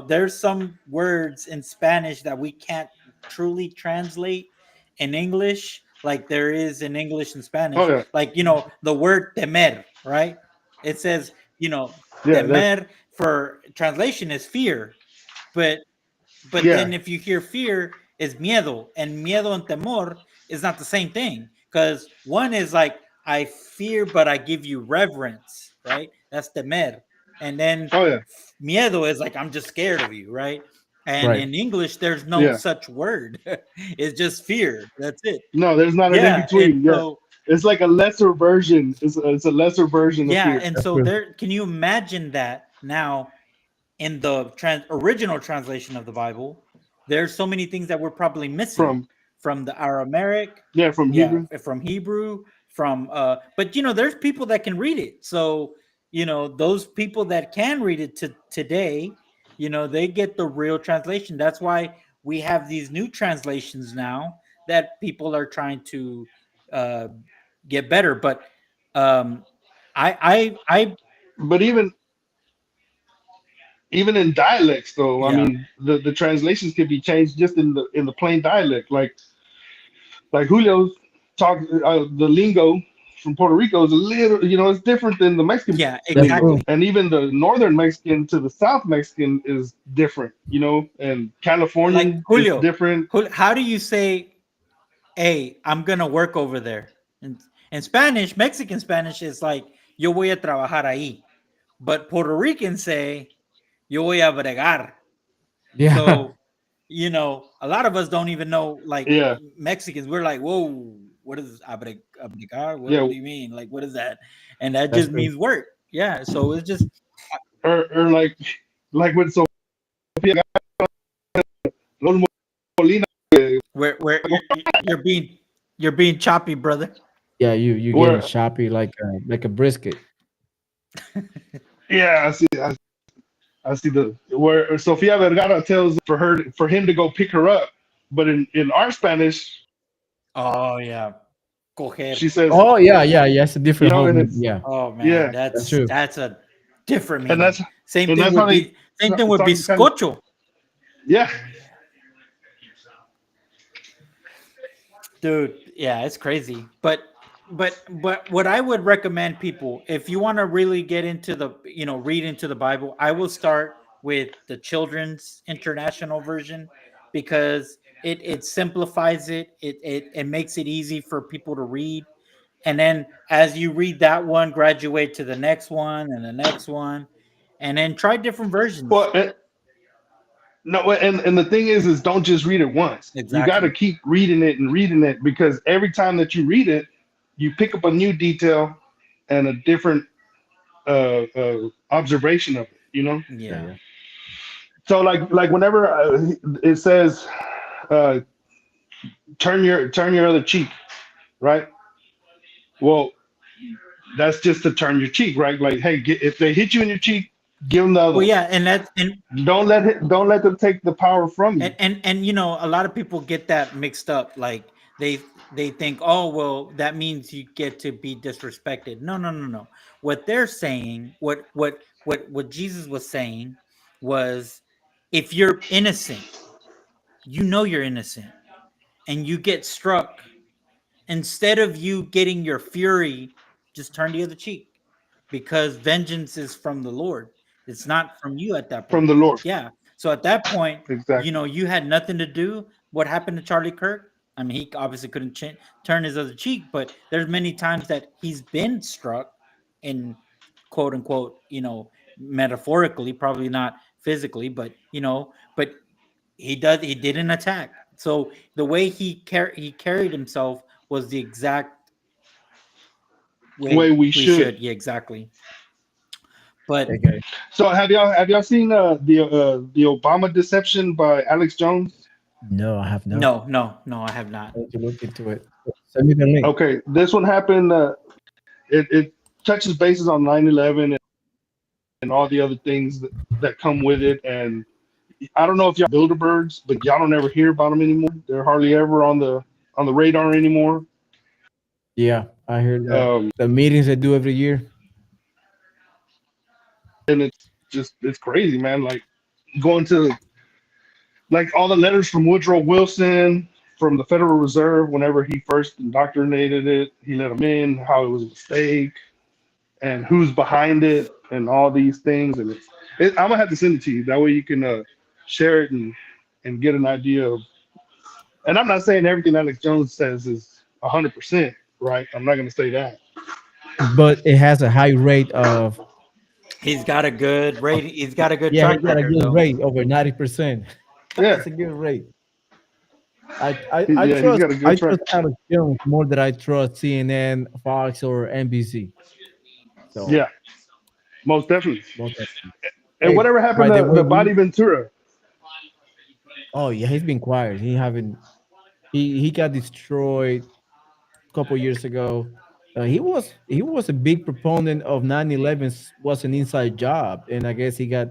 there's some words in Spanish that we can't truly translate in English like there is in English and oh Spanish. yeah, Like, the word temer, right? It says, yeah, that's temer for translation is fear, but yeah, then if you hear fear is miedo, and miedo and temor is not the same thing, because one is like I fear but I give you reverence, right? That's temer. And then oh yeah, miedo is like I'm just scared of you, right? And Right. in English there's no yeah. such word. It's just fear. That's it. No, there's not an in Yeah, and between. Yeah, so it's like a lesser version. It's a lesser version of yeah, fear. and That's so true. there, can you imagine that now in the original translation of the Bible, there's so many things that we're probably missing From from the Aramaic, yeah, from yeah, Hebrew. from Hebrew, from but there's people that can read it. So, those people that can read it to today, they get the real translation. That's why we have these new translations now that people are trying to uh get better. But um I But even in dialects, though, I yeah. mean, the translations can be changed just in the plain dialect. Like Julio's talk, the lingo from Puerto Rico is a little, it's different than the Mexican Yeah, That's lingo, true. exactly. and even the northern Mexican to the South Mexican is different, and Like Californian is Julio, different How do you say, "Hey, I'm gonna work over there"? In Spanish, Mexican Spanish is like "Yo voy a trabajar ahí," but Puerto Ricans say "Yo voy a bregar." Yeah. So, a lot of us don't even know. Like yeah, Mexicans, we're like, "Whoa, what is abregar? What yeah, do you mean? Like, what is that?" And that That's just true. means work. Yeah. So it's just or like with Sofia Los Molina, where you're being choppy, brother. Yeah, you getting where choppy like a brisket. yeah, I see the where Sofia Vergara tells for him to go pick her up, but in our Spanish Oh yeah, coger. she says, Oh yeah, yeah, yeah. It's a different whole and meaning. it's Yeah, Oh man, yeah, that's that's true. that's a different and meaning. that's Same and thing that's how would they be same thing with talk kind of bizcocho. yeah. Dude, yeah, it's crazy. But what I would recommend people, if you want to really get into the, read into the Bible, I will start with the children's international version, because it simplifies it. It makes it easy for people to read. And then as you read that one, graduate to the next one and the next one, and then try different versions. Well, no, and the thing is don't just read it once. You got to Exactly. keep reading it and reading it because every time that you read it, you pick up a new detail and a different observation of it. Yeah, Yeah. yeah. So like whenever it says uh, turn your other cheek, right? Well, that's just to turn your cheek, right? Like, hey, if they hit you in your cheek, give them the other Well, one. yeah, and that's and Don't let them take the power from you. and a lot of people get that mixed up. Like they think, oh well, that means you get to be disrespected. No, no, no, no. What they're saying, what Jesus was saying was, if you're innocent, you're innocent, and you get struck, instead of you getting your fury, just turn the other cheek, because vengeance is from the Lord. It's not from you at that From point. the Lord. Yeah. So at that point, Exactly. you had nothing to do. What happened to Charlie Kirk? I mean, he obviously couldn't turn his other cheek, but there's many times that he's been struck in, quote unquote, metaphorically, probably not physically, but but he didn't attack. So the way he carried himself was the exact way Way we we should. should. Yeah, exactly. But Okay. So have y'all seen the Obama Deception by Alex Jones? No, I have not. no, no, no, I have not. I need to look into it. Send me the link. Okay, this one happened. It touches bases on 9/11 and all the other things that come with it. And I don't know if y'all Bilderbergs, but y'all don't ever hear about them anymore. They're hardly ever on the radar anymore. Yeah, I heard that. Um, The meetings they do every year. and it's crazy, man. Like going to like all the letters from Woodrow Wilson from the Federal Reserve whenever he first indoctrinated it, he let them in, how it was a mistake, and who's behind it, and all these things. And I'm gonna have to send it to you. That way you can share it and get an idea of. And I'm not saying everything Alex Jones says is 100% right. I'm not gonna say that. But it has a high rate of, He's got a good rating. He's got a good yeah, he track got a record, good though. rate, over 90%. Yeah, That's a good rate. I yeah, he's trust, got a good track. Alex Jones more than I trust CNN, Fox, or NBC. So Yeah, most definitely. most definitely. And Hey, whatever by happened the way, to Bobby Ventura? oh yeah, he's been quiet. He haven't. He got destroyed a couple years ago. He was a big proponent of 9/11 was an inside job, and I guess he got.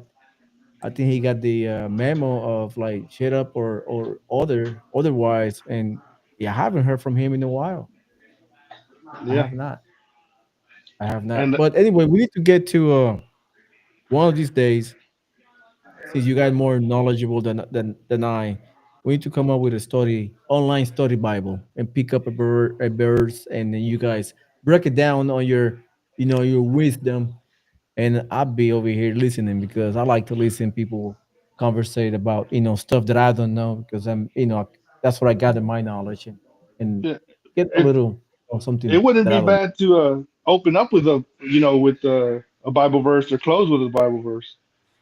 I think he got the memo of like shut up or otherwise, and yeah, I haven't heard from him in a while. I Yeah, have not. I have not. and But anyway, we need to get to one of these days, since you guys more knowledgeable than I. We need to come up with a study online study Bible and pick up a verse, and then you guys break it down on your your wisdom, and I'll be over here listening because I like to listen people conversate about stuff that I don't know, because that's what I gather my knowledge, and yeah, get a it little it something wouldn't that I be don't know. bad to open up with a Bible verse or close with a Bible verse,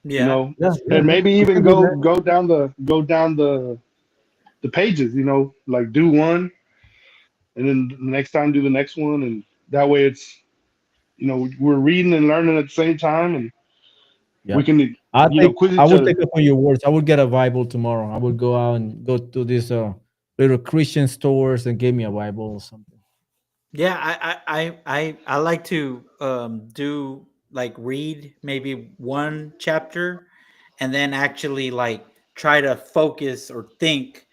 you Yeah. know, Yeah, yeah, and yeah. maybe We even can do that. go down the pages, like do one and then the next time do the next one, and that way it's we're reading and learning at the same time, and we Yeah. can quiz I each would other. take up on your words. I would get a Bible tomorrow. I would go out and go to this little Christian stores and give me a Bible or something. Yeah, I like to do like read maybe one chapter and then actually like try to focus or think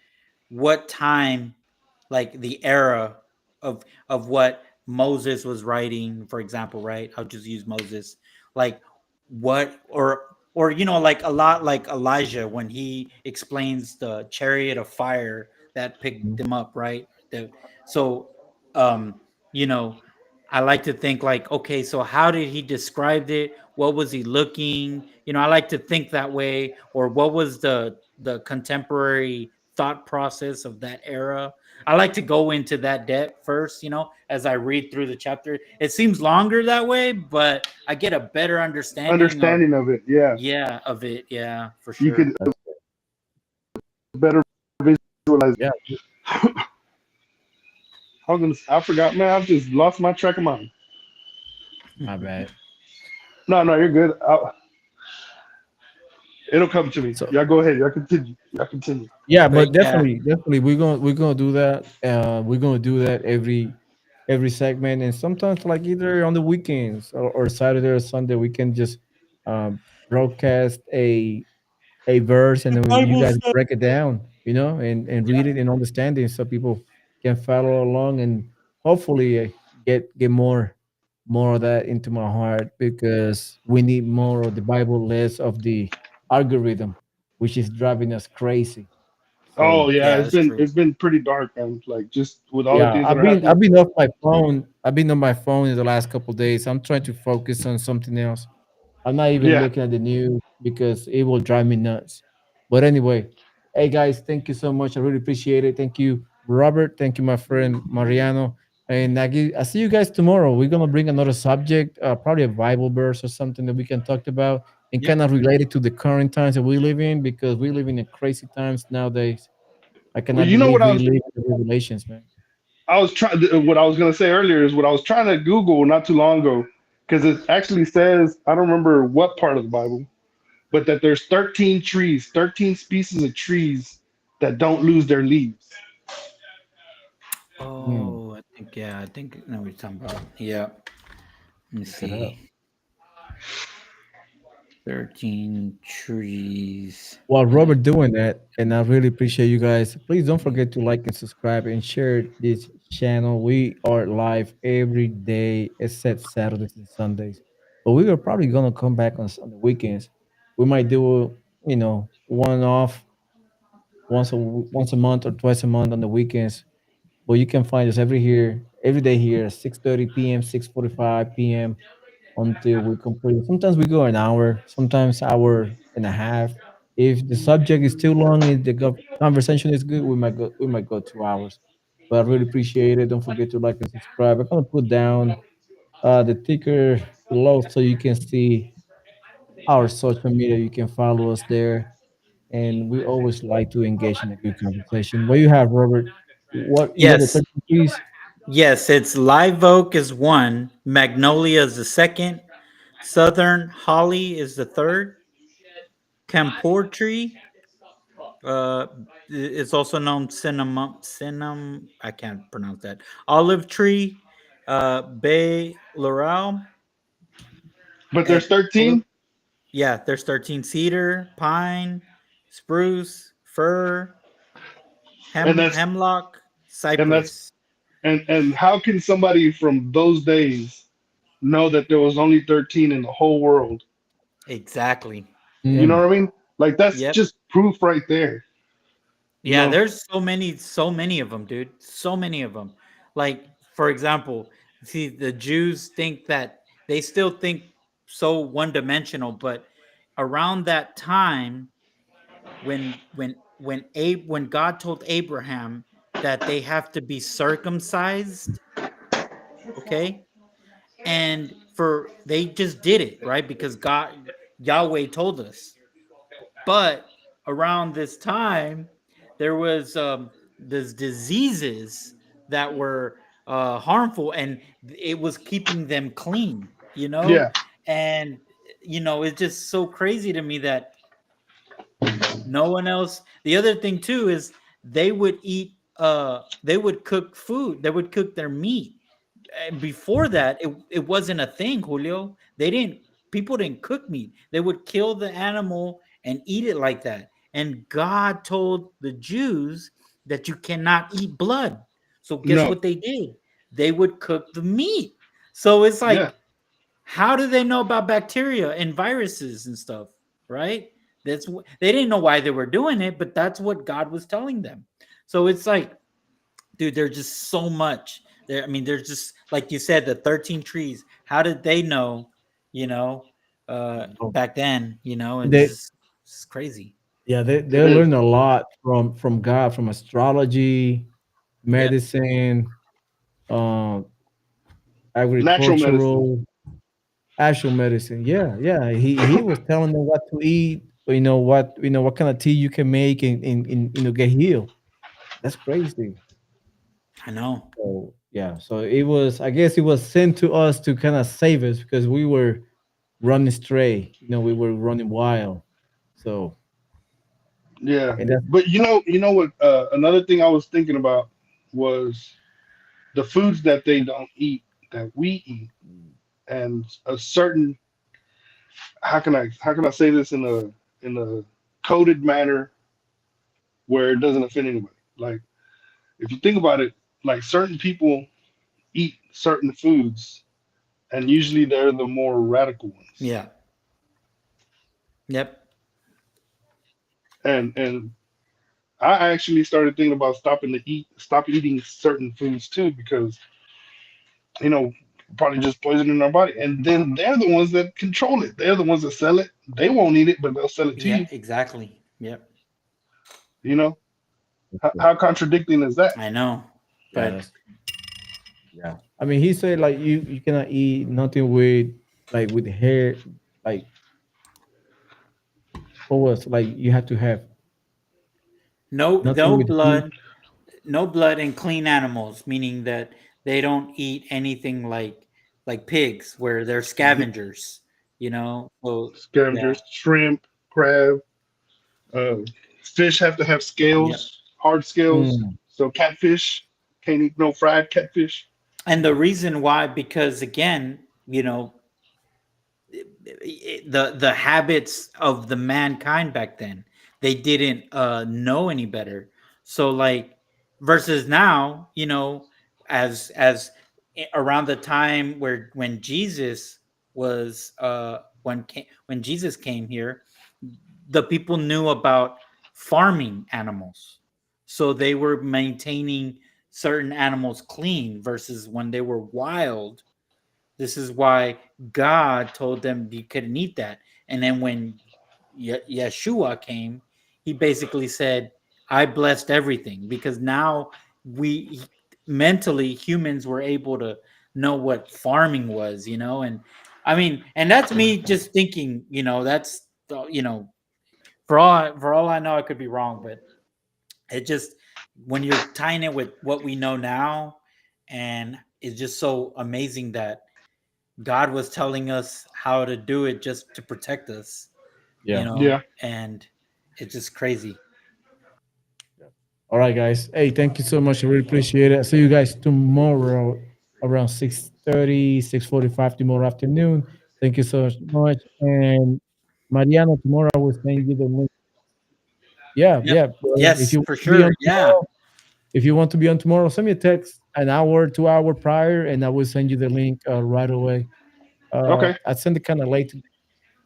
what time, like the era of what Moses was writing, for example, right? I'll just use Moses. Like what or like a lot like Elijah when he explains the chariot of fire that picked Mhm. them up, right? So um you know I like to think like, okay, so how did he describe it? What was he looking? I like to think that way. Or what was the contemporary thought process of that era? I like to go into that depth first, as I read through the chapter. It seems longer that way, but I get a better understanding of Understanding of it, yeah, yeah, of it. Yeah, for you sure. could better visualize. Yeah, I forgot, man. I've just lost my track of mind. my bad. No, no, you're good. It'll come to me. So Y'all go ahead. Y'all continue. Y'all continue. yeah, But but yeah, definitely we're gonna do that. We're gonna do that every segment, and sometimes like either on the weekends or Saturday or Sunday, we can just broadcast a verse, and then you Bible guys study. break it down, and read it and understand it, so people can follow along, and hopefully get more of that into my heart, because we need more of the Bible, less of the algorithm, which is driving us crazy. Oh So yeah, Yeah, it's that's been true. it's been pretty dark, man. Like just with all the yeah, things that I've are been happening. I've been off my phone. I've been on my phone in the last couple of days. I'm trying to focus on something else. I'm not even Yeah. looking at the news because it will drive me nuts. But anyway, hey guys, thank you so much. I really appreciate it. Thank you, Robert. Thank you, my friend Mariano. And I see you guys tomorrow. We're gonna bring another subject, probably a Bible verse or something that we can talk about, and Yep. kind of relate it to the current times that we live in, because we live in a crazy times nowadays. I Well, cannot you know believe what we live in the revelations, man. I was trying. What I was gonna say earlier is what I was trying to Google not too long ago, because it actually says I don't remember what part of the Bible, but that there's 13 trees, 13 species of trees that don't lose their leaves. Hmm. Oh, Yeah, I think I know what you're talking about. Yeah. Let me Look it up. see. 13 trees. While Robert doing that, and I really appreciate you guys. Please don't forget to like and subscribe and share this channel. We are live every day except Saturdays and Sundays, but we are probably gonna come back on the weekends. We might do one off once a month or twice a month on the weekends. But you can find us every day here, 6:30 p.m., 6:45 p.m. until we complete. Sometimes we go an hour, sometimes hour and a half. If the subject is too long, if the conversation is good, we might go 2 hours. But I really appreciate it. Don't forget to like and subscribe. I'm gonna put down the ticker below so you can see our social media. You can follow us there, and we always like to engage in a good conversation. What you have, Robert? What you have the Yes. 13 piece? Yes, it's live oak is one, magnolia is the second, southern holly is the third, camphor tree, uh, it's also known cinnamon. I can't pronounce that. Olive tree, bay laurel, But and there's 13, yeah, there's 13 cedar, pine, spruce, fir, and that's hemlock, and that's cypress. and how can somebody from those days know that there was only 13 in the whole world? Exactly. You know Mm. what I mean? Like that's Yep. just proof right there. You Yeah, know? there's so many of them, dude. So many of them. Like, for example, see, the Jews think that they still think so one dimensional, but around that time, when God told Abraham that they have to be circumcised, okay, and for they just did it right because Yahweh told us. But around this time, there was these diseases that were harmful, and it was keeping them clean. Yeah. And it's just so crazy to me that no one else. The other thing too is they would eat. They would cook food. They would cook their meat. And before that, it wasn't a thing, Julio. They didn't. People didn't cook meat. They would kill the animal and eat it like that. And God told the Jews that you cannot eat blood. So guess No. what they did? They would cook the meat. So it's Yeah. like, how do they know about bacteria and viruses and stuff? Right? They didn't know why they were doing it, but that's what God was telling them. So it's like, dude, there's just so much there. I mean, there's just like you said, the 13 trees. How did they know? You know, Oh, back then, they it's crazy. yeah, they It they is. learn a lot from God, from astrology, Yep. medicine, um, Natural medicine. agricultural, actual medicine. Yeah, yeah. He was telling them what to eat. What kind of tea you can make and get healed. That's crazy. I know. So yeah, so it was. I guess it was sent to us to kind of save us because we were running stray. We were running wild. So Yeah. and that's But you know what? Another thing I was thinking about was the foods that they don't eat that we eat, and a certain how can I say this in a coded manner where it doesn't offend anybody. Like if you think about it, like certain people eat certain foods, and usually they're the more radical ones. Yeah. Yep. And I actually started thinking about stop eating certain foods too, because you know probably just poisoning our body. And then they're the ones that control it. They're the ones that sell it. They won't eat it, but they'll sell it to Yeah. you. Exactly. Yep. You know how contradicting is that? I know. yeah, But that's yeah. I mean, he said like you cannot eat nothing with with hair, like what was like you have to have no, nothing no with heat. blood, no blood in clean animals, meaning that they don't eat anything like pigs, where they're scavengers. So yeah. Scavengers, shrimp, crab, uh, fish have to have Yep. scales, hard scales. Mm, So catfish. can't eat no fried catfish. And the reason why, because again, the habits of the mankind back then, they didn't know any better. So like versus now, as around the time when Jesus was when Jesus came here, the people knew about farming animals, so they were maintaining certain animals clean versus when they were wild. This is why God told them you couldn't eat that. And then when Yeshua came, he basically said, I blessed everything, because now we mentally humans were able to know what farming was, and I mean, and that's me just thinking, that's for all I know, I could be wrong, but it just, when you're tying it with what we know now, and it's just so amazing that God was telling us how to do it just to protect us, Yeah. Yeah. and it's just crazy. All right, guys. Hey, thank you so much. I really appreciate it. I'll see you guys tomorrow around 6:30, 6:45 tomorrow afternoon. Thank you so much. And Mariano, tomorrow I will send you the link. Yeah, Yep. yeah. Bro. If Yes, you want for to be sure. on Yeah. tomorrow, if you want to be on tomorrow, send me a text an hour, 2 hour prior, and I will send you the link right away. Okay. I sent it kind of late,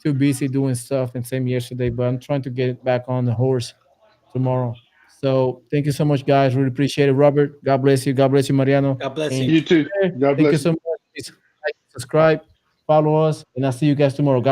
too busy doing stuff and same yesterday, but I'm trying to get back on the horse tomorrow. So thank you so much, guys. Really appreciate it. Robert, God bless you. God bless you, Mariano. God bless And you. You too. God thank you bless you. so much. Please like, subscribe, follow us, and I'll see you guys tomorrow. God